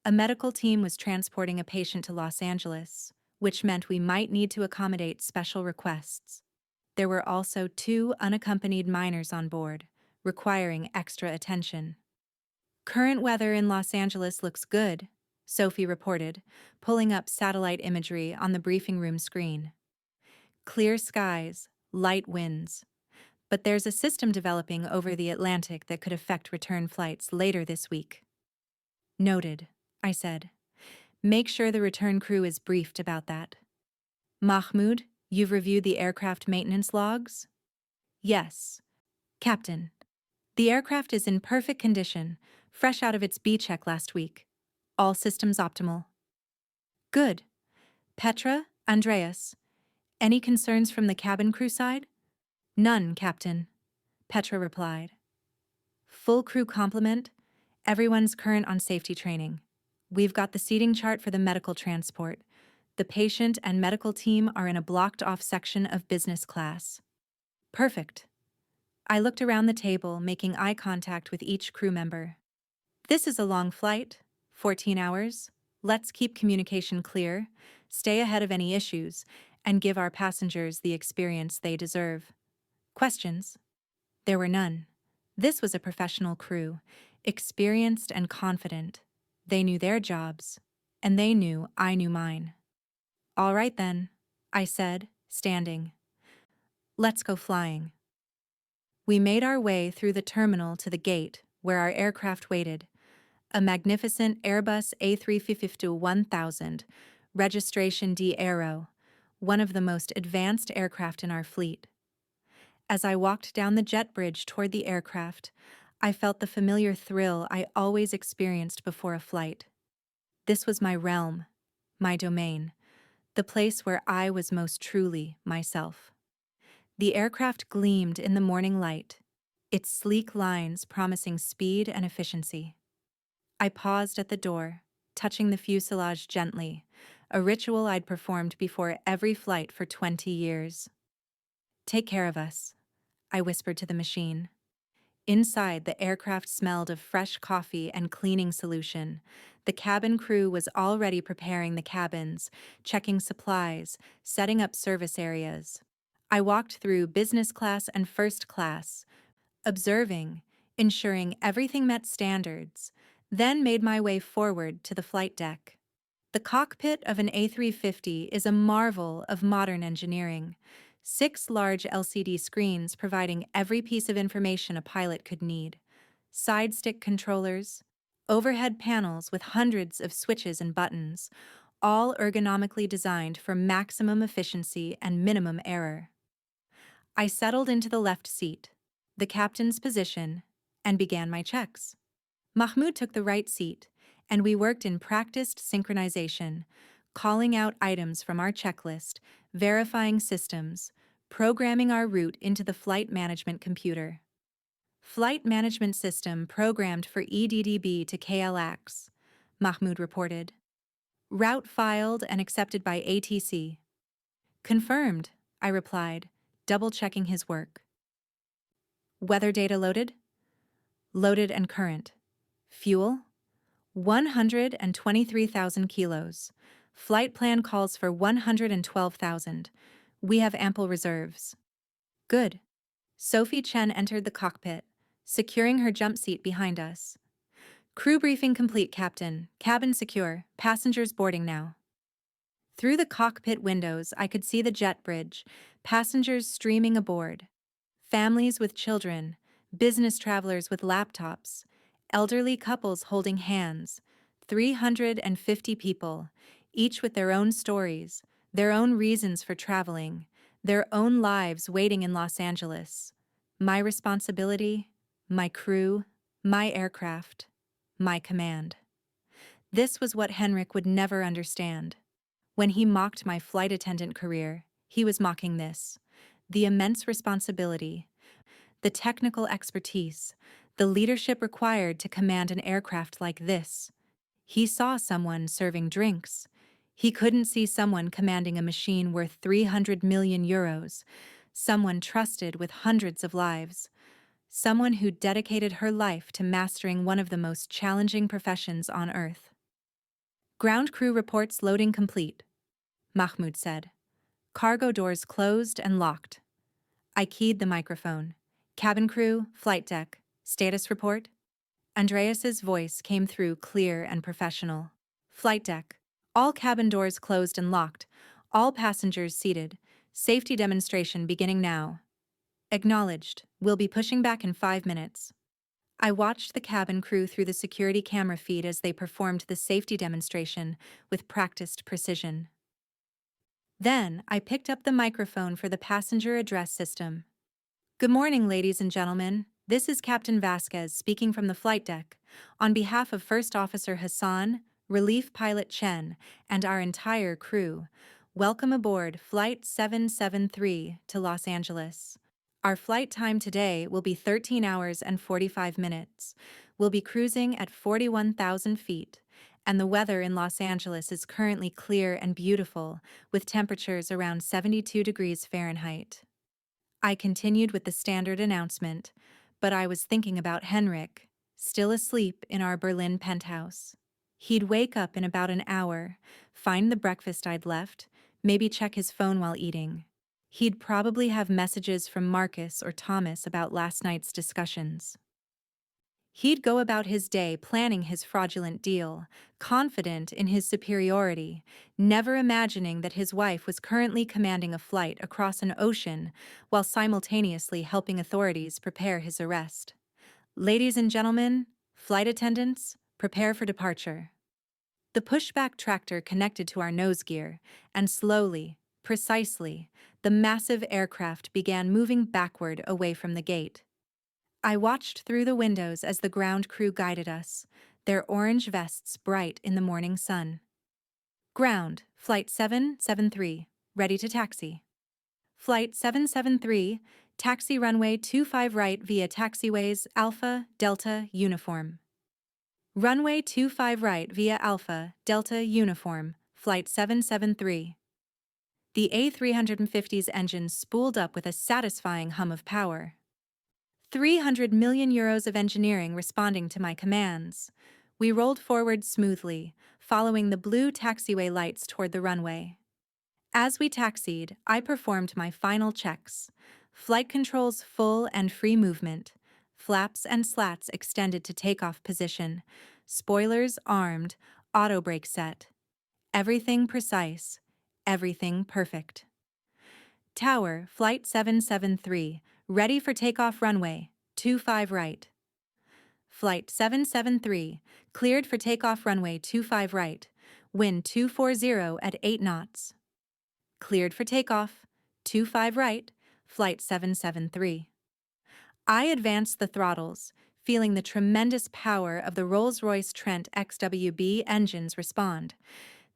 A medical team was transporting a patient to Los Angeles, which meant we might need to accommodate special requests. There were also 2 unaccompanied minors on board, requiring extra attention. "Current weather in Los Angeles looks good," Sophie reported, pulling up satellite imagery on the briefing room screen. "Clear skies, light winds. But there's a system developing over the Atlantic that could affect return flights later this week." "Noted," I said. "Make sure the return crew is briefed about that." "Mahmoud, you've reviewed the aircraft maintenance logs?" "Yes, Captain. The aircraft is in perfect condition, fresh out of its B check last week. All systems optimal." "Good. Petra, Andreas, any concerns from the cabin crew side?" "None, Captain," Petra replied. "Full crew complement. Everyone's current on safety training. We've got the seating chart for the medical transport. The patient and medical team are in a blocked-off section of business class." "Perfect." I looked around the table, making eye contact with each crew member. "This is a long flight, 14 hours. Let's keep communication clear, stay ahead of any issues, and give our passengers the experience they deserve." "Questions?" There were none. This was a professional crew, experienced and confident. They knew their jobs, and they knew I knew mine. "All right then," I said, standing. "Let's go flying." We made our way through the terminal to the gate where our aircraft waited, a magnificent Airbus A350-1000, registration D Aero, one of the most advanced aircraft in our fleet. As I walked down the jet bridge toward the aircraft, I felt the familiar thrill I always experienced before a flight. This was my realm, my domain, the place where I was most truly myself. The aircraft gleamed in the morning light, its sleek lines promising speed and efficiency. I paused at the door, touching the fuselage gently, a ritual I'd performed before every flight for 20 years. "Take care of us," I whispered to the machine. Inside, the aircraft smelled of fresh coffee and cleaning solution. The cabin crew was already preparing the cabins, checking supplies, setting up service areas. I walked through business class and first class, observing, ensuring everything met standards, then made my way forward to the flight deck. The cockpit of an A350 is a marvel of modern engineering. 6 large LCD screens providing every piece of information a pilot could need. Side stick controllers, overhead panels with hundreds of switches and buttons, all ergonomically designed for maximum efficiency and minimum error. I settled into the left seat, the captain's position, and began my checks. Mahmoud took the right seat, and we worked in practiced synchronization, calling out items from our checklist, verifying systems, programming our route into the flight management computer. Flight management system programmed for EDDB to KLX, Mahmoud reported. Route filed and accepted by ATC. Confirmed, I replied, double-checking his work. Weather data loaded? Loaded and current. Fuel? 123,000 kilos. Flight plan calls for 112,000. We have ample reserves. Good. Sophie Chen entered the cockpit, securing her jump seat behind us. Crew briefing complete, Captain. Cabin secure. Passengers boarding now. Through the cockpit windows, I could see the jet bridge, passengers streaming aboard. Families with children, business travelers with laptops, elderly couples holding hands, 350 people, each with their own stories, their own reasons for traveling, their own lives waiting in Los Angeles. My responsibility, my crew, my aircraft, my command. This was what Henrik would never understand. When he mocked my flight attendant career, he was mocking this: the immense responsibility, the technical expertise, the leadership required to command an aircraft like this. He saw someone serving drinks. He couldn't see someone commanding a machine worth 300 million euros, someone trusted with hundreds of lives, someone who dedicated her life to mastering one of the most challenging professions on Earth. Ground crew reports loading complete, Mahmoud said. Cargo doors closed and locked. I keyed the microphone. Cabin crew, flight deck, status report? Andreas's voice came through clear and professional. Flight deck. All cabin doors closed and locked. All passengers seated. Safety demonstration beginning now. Acknowledged. We'll be pushing back in 5 minutes. I watched the cabin crew through the security camera feed as they performed the safety demonstration with practiced precision. Then, I picked up the microphone for the passenger address system. Good morning, ladies and gentlemen. This is Captain Vasquez speaking from the flight deck. On behalf of First Officer Hassan, Relief Pilot Chen, and our entire crew, welcome aboard Flight 773 to Los Angeles. Our flight time today will be 13 hours and 45 minutes. We'll be cruising at 41,000 feet, and the weather in Los Angeles is currently clear and beautiful, with temperatures around 72 degrees Fahrenheit. I continued with the standard announcement, but I was thinking about Henrik, still asleep in our Berlin penthouse. He'd wake up in about an hour, find the breakfast I'd left, maybe check his phone while eating. He'd probably have messages from Marcus or Thomas about last night's discussions. He'd go about his day planning his fraudulent deal, confident in his superiority, never imagining that his wife was currently commanding a flight across an ocean while simultaneously helping authorities prepare his arrest. Ladies and gentlemen, flight attendants, prepare for departure. The pushback tractor connected to our nose gear, and slowly, precisely, the massive aircraft began moving backward away from the gate. I watched through the windows as the ground crew guided us, their orange vests bright in the morning sun. Ground, Flight 773, ready to taxi. Flight 773, taxi runway 25 right via taxiways Alpha, Delta, Uniform. Runway 25 right via Alpha, Delta, Uniform, Flight 773. The A350's engine spooled up with a satisfying hum of power. 300 million euros of engineering responding to my commands. We rolled forward smoothly, following the blue taxiway lights toward the runway. As we taxied, I performed my final checks. Flight controls full and free movement. flaps and slats extended to takeoff position, spoilers armed, auto brake set. Everything precise, everything perfect. Tower, Flight 773, ready for takeoff runway, 25 right. Flight 773, cleared for takeoff runway 25 right, wind 240 at 8 knots. Cleared for takeoff, 25 right, Flight 773. I advanced the throttles, feeling the tremendous power of the Rolls-Royce Trent XWB engines respond.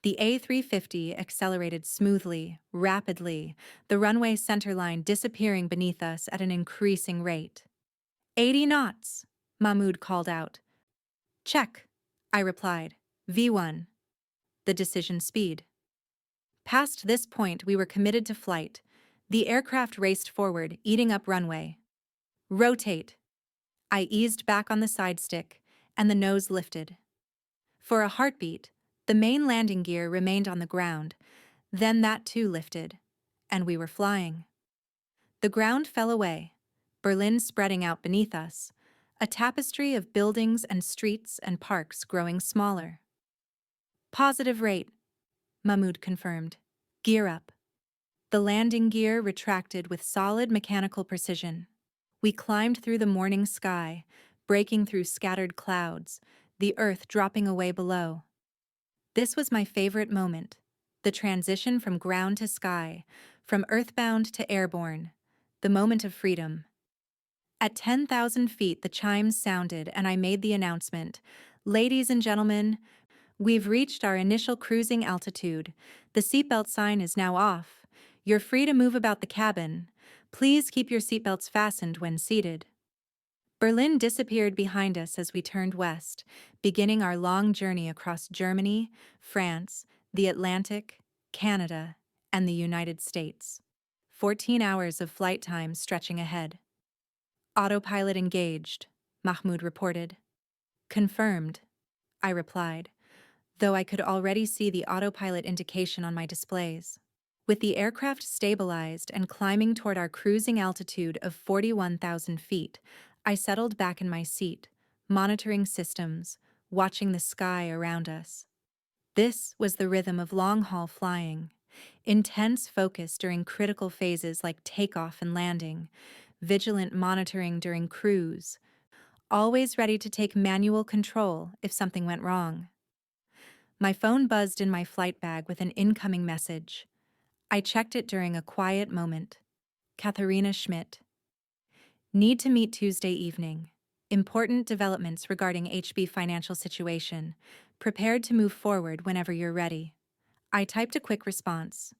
The A350 accelerated smoothly, rapidly, the runway centerline disappearing beneath us at an increasing rate. 80 knots, Mahmoud called out. Check, I replied. V1. The decision speed. Past this point, we were committed to flight. The aircraft raced forward, eating up runway. Rotate. I eased back on the side stick, and the nose lifted. For a heartbeat, the main landing gear remained on the ground, then that too lifted, and we were flying. The ground fell away, Berlin spreading out beneath us, a tapestry of buildings and streets and parks growing smaller. Positive rate, Mahmoud confirmed. Gear up. The landing gear retracted with solid mechanical precision. We climbed through the morning sky, breaking through scattered clouds, the earth dropping away below. This was my favorite moment, the transition from ground to sky, from earthbound to airborne, the moment of freedom. At 10,000 feet, the chimes sounded and I made the announcement, "Ladies and gentlemen, we've reached our initial cruising altitude. The seatbelt sign is now off. You're free to move about the cabin. Please keep your seatbelts fastened when seated." Berlin disappeared behind us as we turned west, beginning our long journey across Germany, France, the Atlantic, Canada, and the United States. 14 hours of flight time stretching ahead. Autopilot engaged, Mahmoud reported. Confirmed, I replied, though I could already see the autopilot indication on my displays. With the aircraft stabilized and climbing toward our cruising altitude of 41,000 feet, I settled back in my seat, monitoring systems, watching the sky around us. This was the rhythm of long-haul flying. Intense focus during critical phases like takeoff and landing, vigilant monitoring during cruise, always ready to take manual control if something went wrong. My phone buzzed in my flight bag with an incoming message. I checked it during a quiet moment. Katharina Schmidt. Need to meet Tuesday evening. Important developments regarding HB financial situation. Prepared to move forward whenever you're ready. I typed a quick response.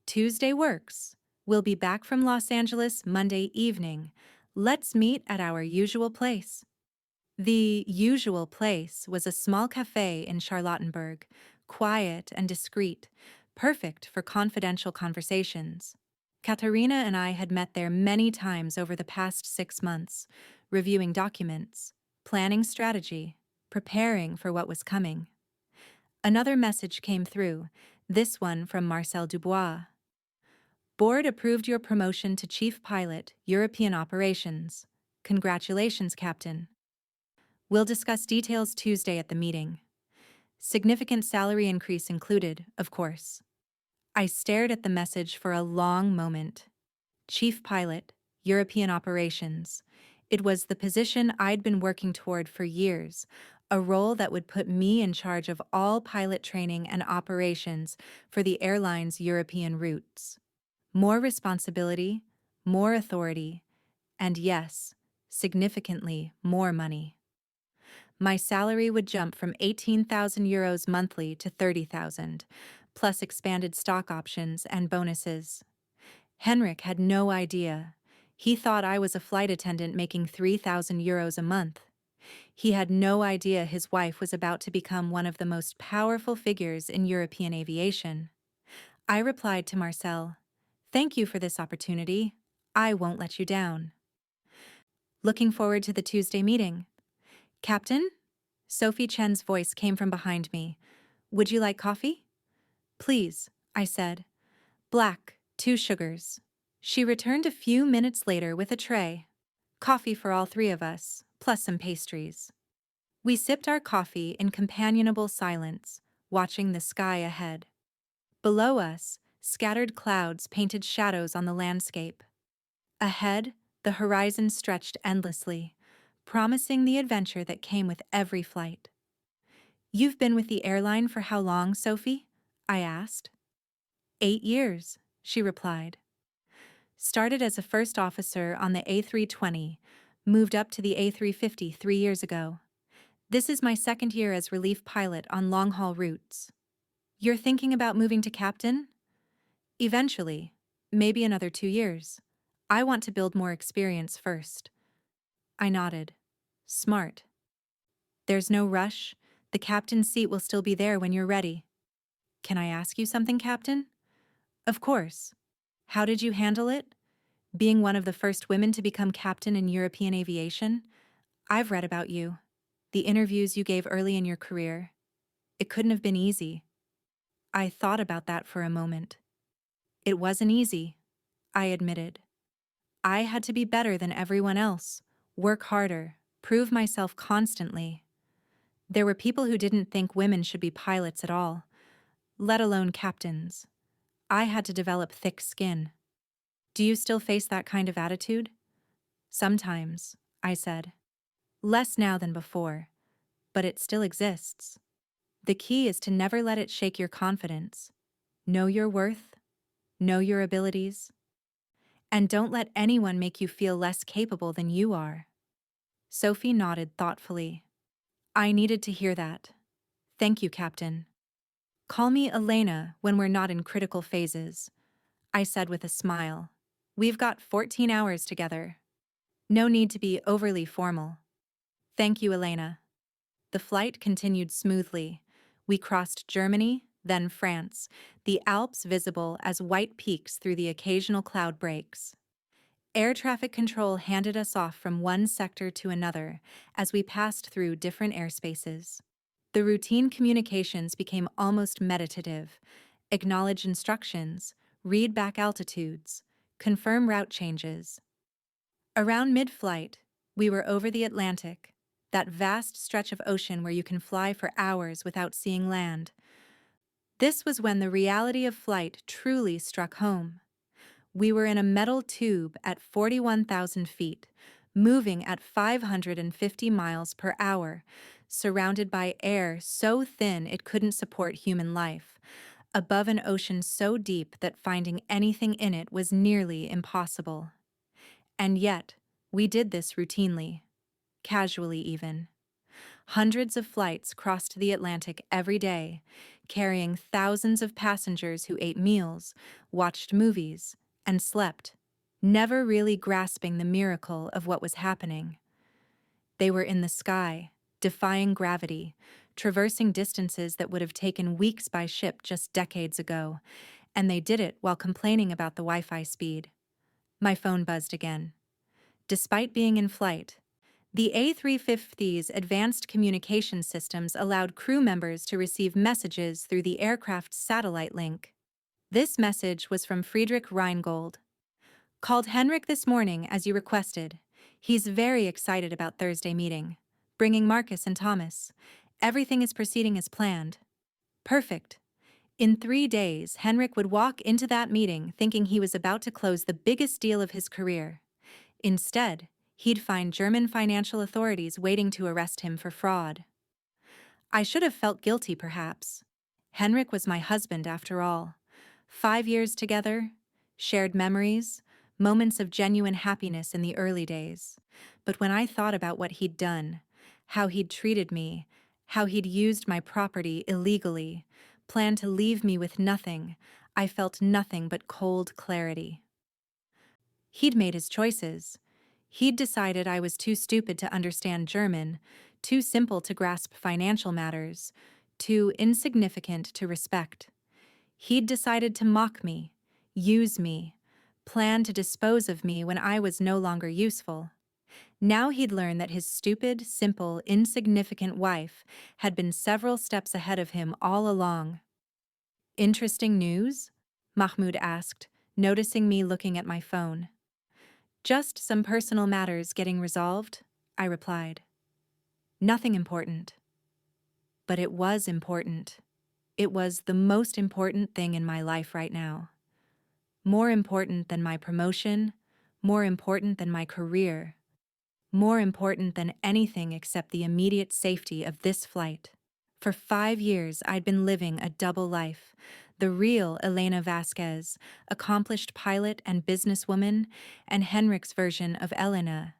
Tuesday works. We'll be back from Los Angeles Monday evening. Let's meet at our usual place. The usual place was a small cafe in Charlottenburg, quiet and discreet, perfect for confidential conversations. Katharina and I had met there many times over the past 6 months, reviewing documents, planning strategy, preparing for what was coming. Another message came through, this one from Marcel Dubois. Board approved your promotion to Chief Pilot, European Operations. Congratulations, Captain. We'll discuss details Tuesday at the meeting. Significant salary increase included, of course. I stared at the message for a long moment. Chief Pilot, European Operations. It was the position I'd been working toward for years, a role that would put me in charge of all pilot training and operations for the airline's European routes. More responsibility, more authority, and yes, significantly more money. My salary would jump from 18,000 euros monthly to 30,000, plus expanded stock options and bonuses. Henrik had no idea. He thought I was a flight attendant making 3,000 euros a month. He had no idea his wife was about to become one of the most powerful figures in European aviation. I replied to Marcel, "Thank you for this opportunity. I won't let you down." Looking forward to the Tuesday meeting. Captain? Sophie Chen's voice came from behind me. Would you like coffee? Please, I said. Black, 2 sugars. She returned a few minutes later with a tray. Coffee for all three of us, plus some pastries. We sipped our coffee in companionable silence, watching the sky ahead. Below us, scattered clouds painted shadows on the landscape. Ahead, the horizon stretched endlessly, promising the adventure that came with every flight. "You've been with the airline for how long, Sophie?" I asked. 8 years, she replied. Started as a first officer on the A320, moved up to the A350 3 years ago. This is my second year as relief pilot on long-haul routes. You're thinking about moving to captain? Eventually, maybe another 2 years. I want to build more experience first. I nodded. Smart. There's no rush. The captain's seat will still be there when you're ready. Can I ask you something, Captain? Of course. How did you handle it? Being one of the first women to become captain in European aviation? I've read about you. The interviews you gave early in your career. It couldn't have been easy. I thought about that for a moment. It wasn't easy, I admitted. I had to be better than everyone else, work harder, prove myself constantly. There were people who didn't think women should be pilots at all, let alone captains. I had to develop thick skin. Do you still face that kind of attitude? Sometimes, I said. Less now than before, but it still exists. The key is to never let it shake your confidence. Know your worth, know your abilities, and don't let anyone make you feel less capable than you are. Sophie nodded thoughtfully. I needed to hear that. Thank you, Captain. Call me Elena when we're not in critical phases, I said with a smile. We've got 14 hours together. No need to be overly formal. Thank you, Elena. The flight continued smoothly. We crossed Germany, then France, the Alps visible as white peaks through the occasional cloud breaks. Air traffic control handed us off from one sector to another as we passed through different airspaces. The routine communications became almost meditative. Acknowledge instructions, read back altitudes, confirm route changes. Around mid-flight, we were over the Atlantic, that vast stretch of ocean where you can fly for hours without seeing land. This was when the reality of flight truly struck home. We were in a metal tube at 41,000 feet, moving at 550 miles per hour, surrounded by air so thin it couldn't support human life, above an ocean so deep that finding anything in it was nearly impossible. And yet, we did this routinely, casually even. Hundreds of flights crossed the Atlantic every day, carrying thousands of passengers who ate meals, watched movies, and slept, never really grasping the miracle of what was happening. They were in the sky, defying gravity, traversing distances that would have taken weeks by ship just decades ago, and they did it while complaining about the Wi-Fi speed. My phone buzzed again. Despite being in flight, the A350's advanced communication systems allowed crew members to receive messages through the aircraft's satellite link. This message was from Friedrich Rheingold. Called Henrik this morning as you requested. He's very excited about Thursday meeting. Bringing Marcus and Thomas. Everything is proceeding as planned. Perfect. In 3 days, Henrik would walk into that meeting thinking he was about to close the biggest deal of his career. Instead, he'd find German financial authorities waiting to arrest him for fraud. I should have felt guilty, perhaps. Henrik was my husband, after all. 5 years together, shared memories, moments of genuine happiness in the early days. But when I thought about what he'd done, how he'd treated me, how he'd used my property illegally, planned to leave me with nothing, I felt nothing but cold clarity. He'd made his choices. He'd decided I was too stupid to understand German, too simple to grasp financial matters, too insignificant to respect. He'd decided to mock me, use me, plan to dispose of me when I was no longer useful. Now he'd learned that his stupid, simple, insignificant wife had been several steps ahead of him all along. Interesting news? Mahmoud asked, noticing me looking at my phone. Just some personal matters getting resolved, I replied. Nothing important. But it was important. It was the most important thing in my life right now. More important than my promotion, more important than my career, more important than anything except the immediate safety of this flight. For 5 years, I'd been living a double life. The real Elena Vasquez, accomplished pilot and businesswoman, and Henrik's version of Elena,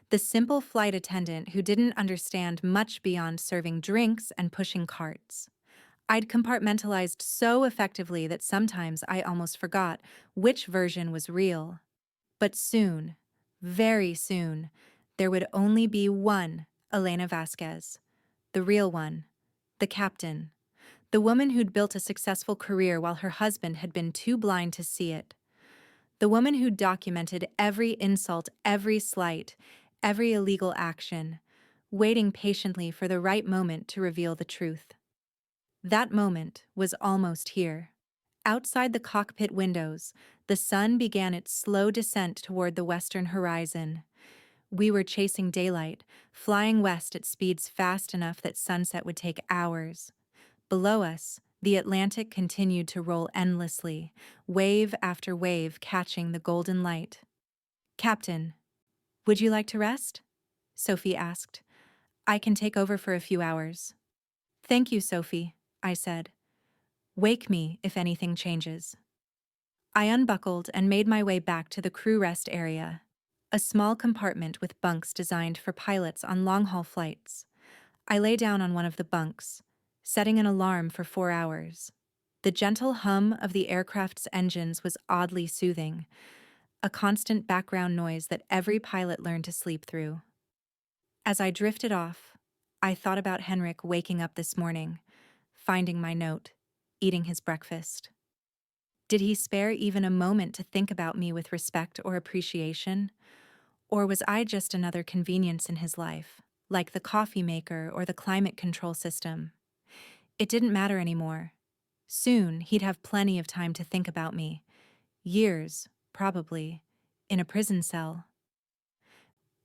the simple flight attendant who didn't understand much beyond serving drinks and pushing carts. I'd compartmentalized so effectively that sometimes I almost forgot which version was real. But soon, very soon, there would only be one Elena Vasquez, the real one, the captain, the woman who'd built a successful career while her husband had been too blind to see it, the woman who'd documented every insult, every slight, every illegal action, waiting patiently for the right moment to reveal the truth. That moment was almost here. Outside the cockpit windows, the sun began its slow descent toward the western horizon. We were chasing daylight, flying west at speeds fast enough that sunset would take hours. Below us, the Atlantic continued to roll endlessly, wave after wave catching the golden light. "Captain, would you like to rest?" Sophie asked. "I can take over for a few hours." "Thank you, Sophie," I said. "Wake me if anything changes." I unbuckled and made my way back to the crew rest area, a small compartment with bunks designed for pilots on long-haul flights. I lay down on one of the bunks, setting an alarm for 4 hours. The gentle hum of the aircraft's engines was oddly soothing, a constant background noise that every pilot learned to sleep through. As I drifted off, I thought about Henrik waking up this morning, finding my note, eating his breakfast. Did he spare even a moment to think about me with respect or appreciation? Or was I just another convenience in his life, like the coffee maker or the climate control system? It didn't matter anymore. Soon, he'd have plenty of time to think about me. Years, probably, in a prison cell.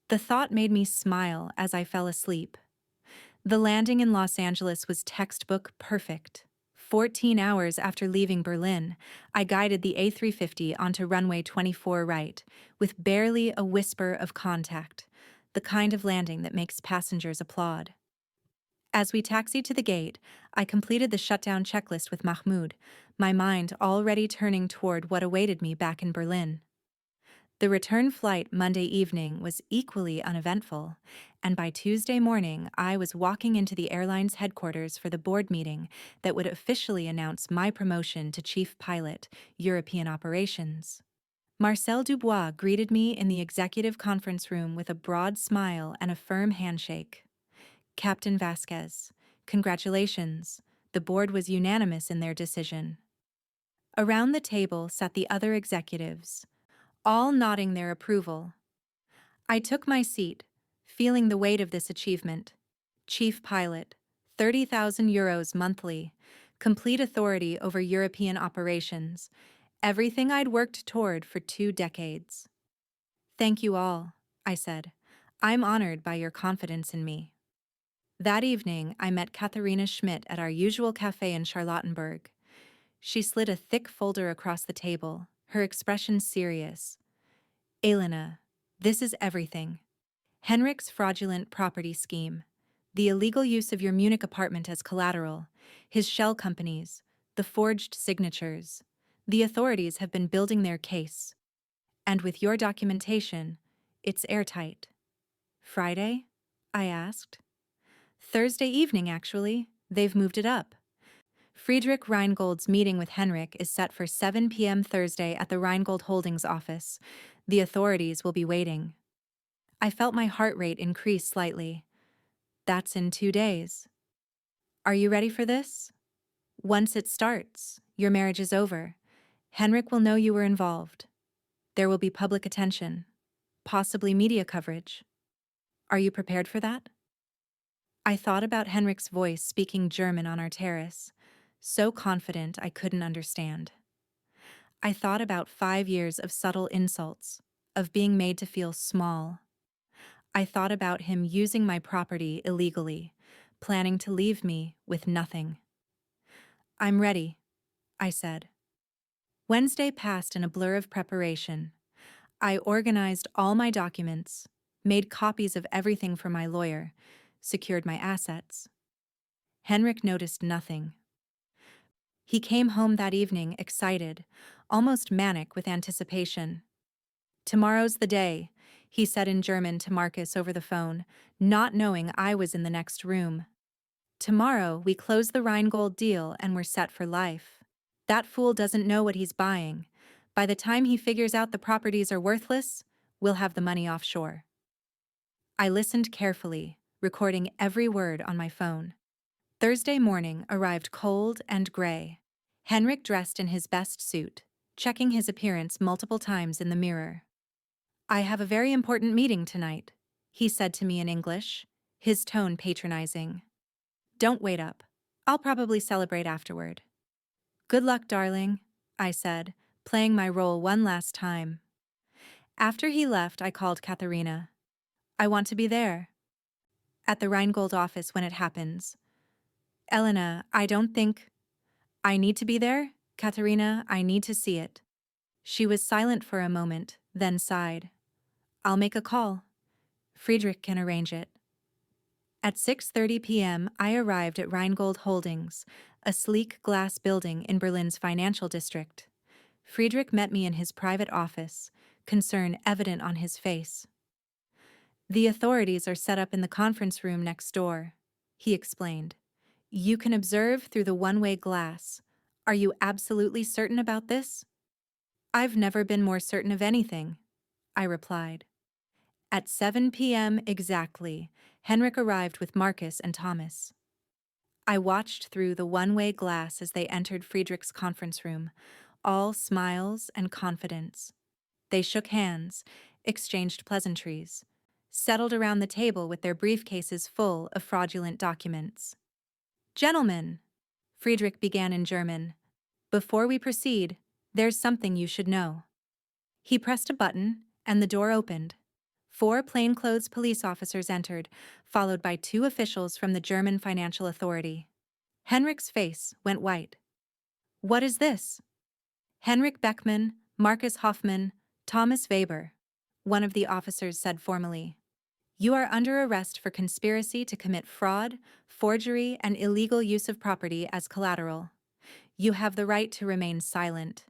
The thought made me smile as I fell asleep. The landing in Los Angeles was textbook perfect. 14 hours after leaving Berlin, I guided the A350 onto runway 24 right, with barely a whisper of contact, the kind of landing that makes passengers applaud. As we taxied to the gate, I completed the shutdown checklist with Mahmoud, my mind already turning toward what awaited me back in Berlin. The return flight Monday evening was equally uneventful, and by Tuesday morning I was walking into the airline's headquarters for the board meeting that would officially announce my promotion to Chief Pilot, European Operations. Marcel Dubois greeted me in the executive conference room with a broad smile and a firm handshake. "Captain Vasquez, congratulations." The board was unanimous in their decision. Around the table sat the other executives, all nodding their approval. I took my seat, feeling the weight of this achievement. Chief Pilot, €30,000 monthly, complete authority over European operations, everything I'd worked toward for 2 decades. "Thank you all," I said. "I'm honored by your confidence in me." That evening, I met Katharina Schmidt at our usual cafe in Charlottenburg. She slid a thick folder across the table, her expression serious. "Elena, this is everything. Henrik's fraudulent property scheme, the illegal use of your Munich apartment as collateral, his shell companies, the forged signatures. The authorities have been building their case. And with your documentation, it's airtight." "Friday?" I asked. "Thursday evening, actually. They've moved it up. Friedrich Rheingold's meeting with Henrik is set for 7 p.m. Thursday at the Rheingold Holdings office. The authorities will be waiting." I felt my heart rate increase slightly. That's in 2 days. "Are you ready for this? Once it starts, your marriage is over. Henrik will know you were involved. There will be public attention, possibly media coverage. Are you prepared for that?" I thought about Henrik's voice speaking German on our terrace, so confident I couldn't understand. I thought about 5 years of subtle insults, of being made to feel small. I thought about him using my property illegally, planning to leave me with nothing. I'm ready, I said. Wednesday passed in a blur of preparation. I organized all my documents, made copies of everything for my lawyer, secured my assets. Henrik noticed nothing. He came home that evening excited, almost manic with anticipation. "Tomorrow's the day," he said in German to Marcus over the phone, not knowing I was in the next room. "Tomorrow we close the Rheingold deal and we're set for life. That fool doesn't know what he's buying. By the time he figures out the properties are worthless, we'll have the money offshore." I listened carefully, recording every word on my phone. Thursday morning arrived cold and gray. Henrik dressed in his best suit, checking his appearance multiple times in the mirror. "I have a very important meeting tonight," he said to me in English, his tone patronizing. "Don't wait up. I'll probably celebrate afterward." "Good luck, darling," I said, playing my role one last time. After he left, I called Katharina. "I want to be there. At the Rheingold office when it happens." "Elena, I don't think—" "I need to be there? Katharina, I need to see it." She was silent for a moment, then sighed. "I'll make a call. Friedrich can arrange it." At 6:30 p.m., I arrived at Rheingold Holdings, a sleek glass building in Berlin's financial district. Friedrich met me in his private office, concern evident on his face. "The authorities are set up in the conference room next door," he explained. "You can observe through the one-way glass. Are you absolutely certain about this?" "I've never been more certain of anything," I replied. At 7 p.m. exactly, Henrik arrived with Marcus and Thomas. I watched through the one-way glass as they entered Friedrich's conference room, all smiles and confidence. They shook hands, exchanged pleasantries, settled around the table with their briefcases full of fraudulent documents. "Gentlemen," Friedrich began in German, "before we proceed, there's something you should know." He pressed a button, and the door opened. 4 plainclothes police officers entered, followed by 2 officials from the German Financial Authority. Henrik's face went white. "What is this?" "Henrik Beckmann, Marcus Hoffmann, Thomas Weber," one of the officers said formally. "You are under arrest for conspiracy to commit fraud, forgery, and illegal use of property as collateral. You have the right to remain silent."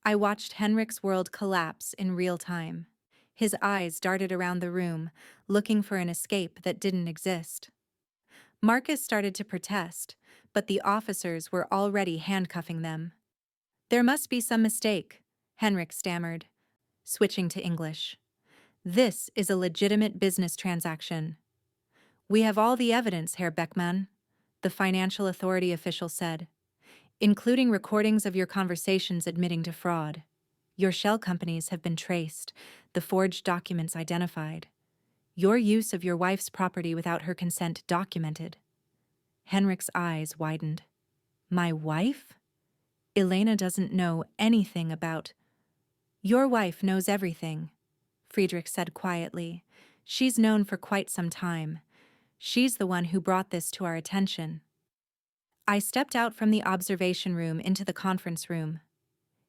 I watched Henrik's world collapse in real time. His eyes darted around the room, looking for an escape that didn't exist. Marcus started to protest, but the officers were already handcuffing them. "There must be some mistake," Henrik stammered, switching to English. "This is a legitimate business transaction." "We have all the evidence, Herr Beckmann," the financial authority official said, "including recordings of your conversations admitting to fraud. Your shell companies have been traced, the forged documents identified. Your use of your wife's property without her consent documented." Henrik's eyes widened. "My wife? Elena doesn't know anything about—" "Your wife knows everything," Friedrich said quietly. "She's known for quite some time. She's the one who brought this to our attention." I stepped out from the observation room into the conference room.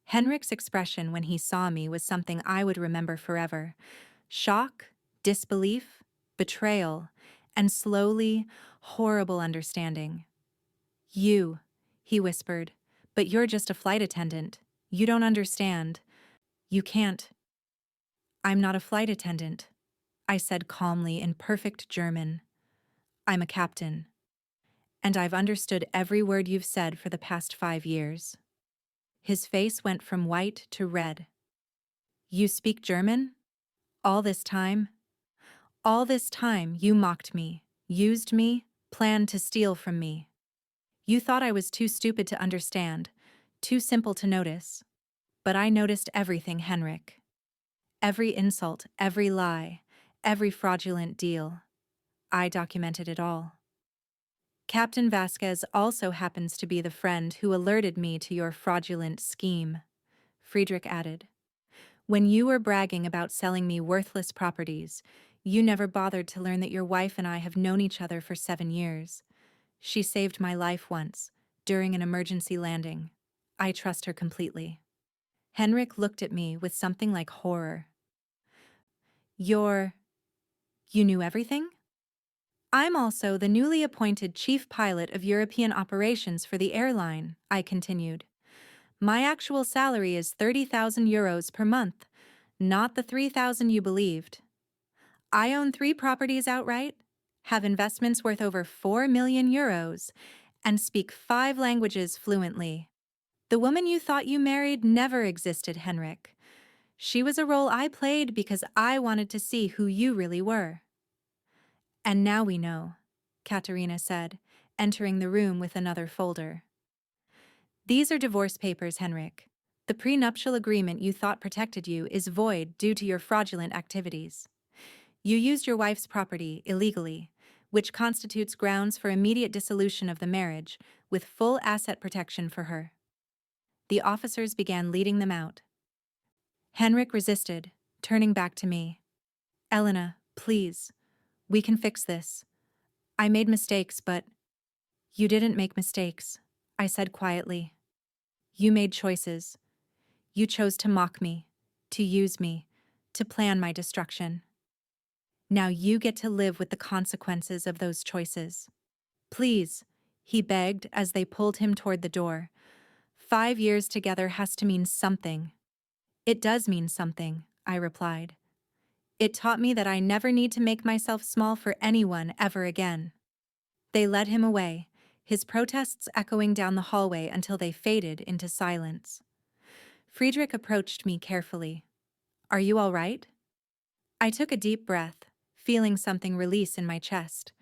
Henrik's expression when he saw me was something I would remember forever. Shock, disbelief, betrayal, and slowly, horrible understanding. "You," he whispered, "but you're just a flight attendant. You don't understand. You can't." "I'm not a flight attendant," I said calmly in perfect German. "I'm a captain. And I've understood every word you've said for the past 5 years." His face went from white to red. "You speak German? All this time? All this time you mocked me, used me, planned to steal from me. You thought I was too stupid to understand, too simple to notice. But I noticed everything, Henrik. Every insult, every lie, every fraudulent deal. I documented it all. Captain Vasquez also happens to be the friend who alerted me to your fraudulent scheme," Friedrich added. When you were bragging about selling me worthless properties, you never bothered to learn that your wife and I have known each other for 7 years. She saved my life once, during an emergency landing. I trust her completely. Henrik looked at me with something like horror. You knew everything? I'm also the newly appointed chief pilot of European operations for the airline, I continued. My actual salary is 30,000 euros per month, not the 3,000 you believed. I own 3 properties outright, have investments worth over 4 million euros, and speak 5 languages fluently. The woman you thought you married never existed, Henrik. She was a role I played because I wanted to see who you really were. And now we know, Katerina said, entering the room with another folder. These are divorce papers, Henrik. The prenuptial agreement you thought protected you is void due to your fraudulent activities. You used your wife's property illegally, which constitutes grounds for immediate dissolution of the marriage, with full asset protection for her. The officers began leading them out. Henrik resisted, turning back to me. Elena, please. We can fix this. I made mistakes, but... You didn't make mistakes, I said quietly. You made choices. You chose to mock me, to use me, to plan my destruction. Now you get to live with the consequences of those choices. Please, he begged as they pulled him toward the door. 5 years together has to mean something. It does mean something, I replied. It taught me that I never need to make myself small for anyone ever again. They led him away, his protests echoing down the hallway until they faded into silence. Friedrich approached me carefully. Are you all right? I took a deep breath, feeling something release in my chest.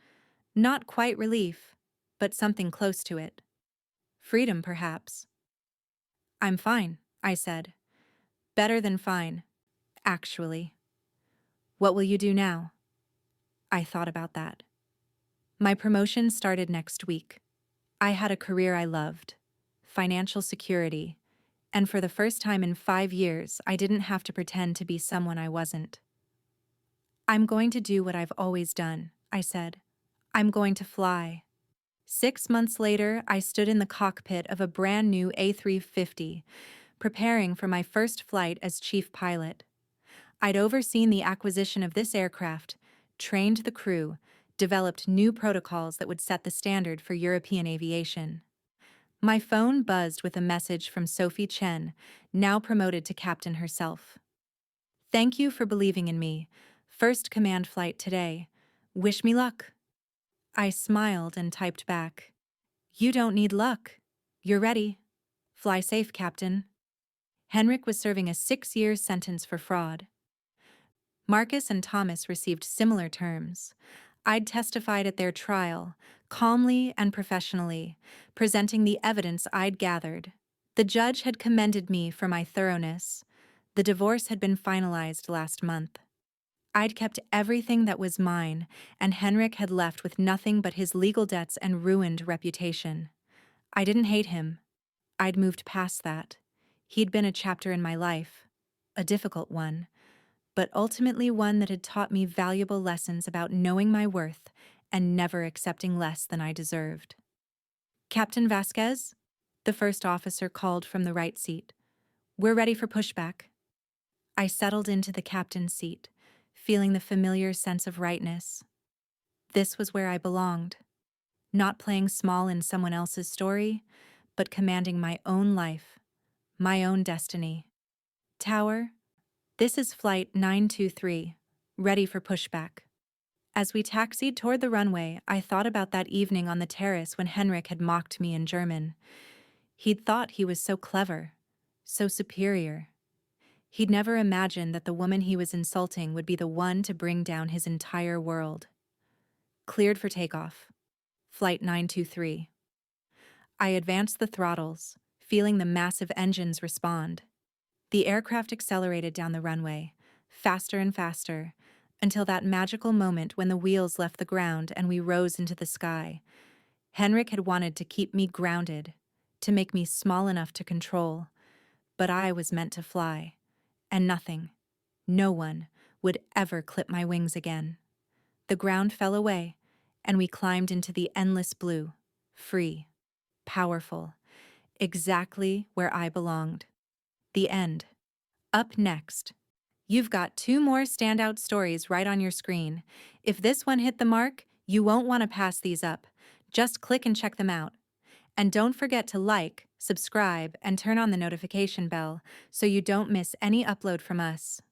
Not quite relief, but something close to it. Freedom, perhaps. I'm fine, I said. Better than fine, actually. What will you do now? I thought about that. My promotion started next week. I had a career I loved, financial security, and for the first time in 5 years, I didn't have to pretend to be someone I wasn't. I'm going to do what I've always done, I said. I'm going to fly. 6 months later, I stood in the cockpit of a brand new A350, preparing for my first flight as chief pilot. I'd overseen the acquisition of this aircraft, trained the crew, developed new protocols that would set the standard for European aviation. My phone buzzed with a message from Sophie Chen, now promoted to captain herself. Thank you for believing in me. First command flight today. Wish me luck. I smiled and typed back. You don't need luck. You're ready. Fly safe, Captain. Henrik was serving a 6-year sentence for fraud. Marcus and Thomas received similar terms. I'd testified at their trial, calmly and professionally, presenting the evidence I'd gathered. The judge had commended me for my thoroughness. The divorce had been finalized last month. I'd kept everything that was mine, and Henrik had left with nothing but his legal debts and ruined reputation. I didn't hate him. I'd moved past that. He'd been a chapter in my life, a difficult one, but ultimately one that had taught me valuable lessons about knowing my worth and never accepting less than I deserved. Captain Vasquez? The first officer called from the right seat. We're ready for pushback. I settled into the captain's seat, feeling the familiar sense of rightness. This was where I belonged. Not playing small in someone else's story, but commanding my own life, my own destiny. Tower, this is Flight 923, ready for pushback. As we taxied toward the runway, I thought about that evening on the terrace when Henrik had mocked me in German. He'd thought he was so clever, so superior. He'd never imagined that the woman he was insulting would be the one to bring down his entire world. Cleared for takeoff. Flight 923. I advanced the throttles, feeling the massive engines respond. The aircraft accelerated down the runway, faster and faster, until that magical moment when the wheels left the ground and we rose into the sky. Henrik had wanted to keep me grounded, to make me small enough to control, but I was meant to fly, and nothing, no one, would ever clip my wings again. The ground fell away, and we climbed into the endless blue, free, powerful, exactly where I belonged. The end. Up next. You've got 2 more standout stories right on your screen. If this one hit the mark, you won't want to pass these up. Just click and check them out. And don't forget to like, subscribe, and turn on the notification bell so you don't miss any upload from us.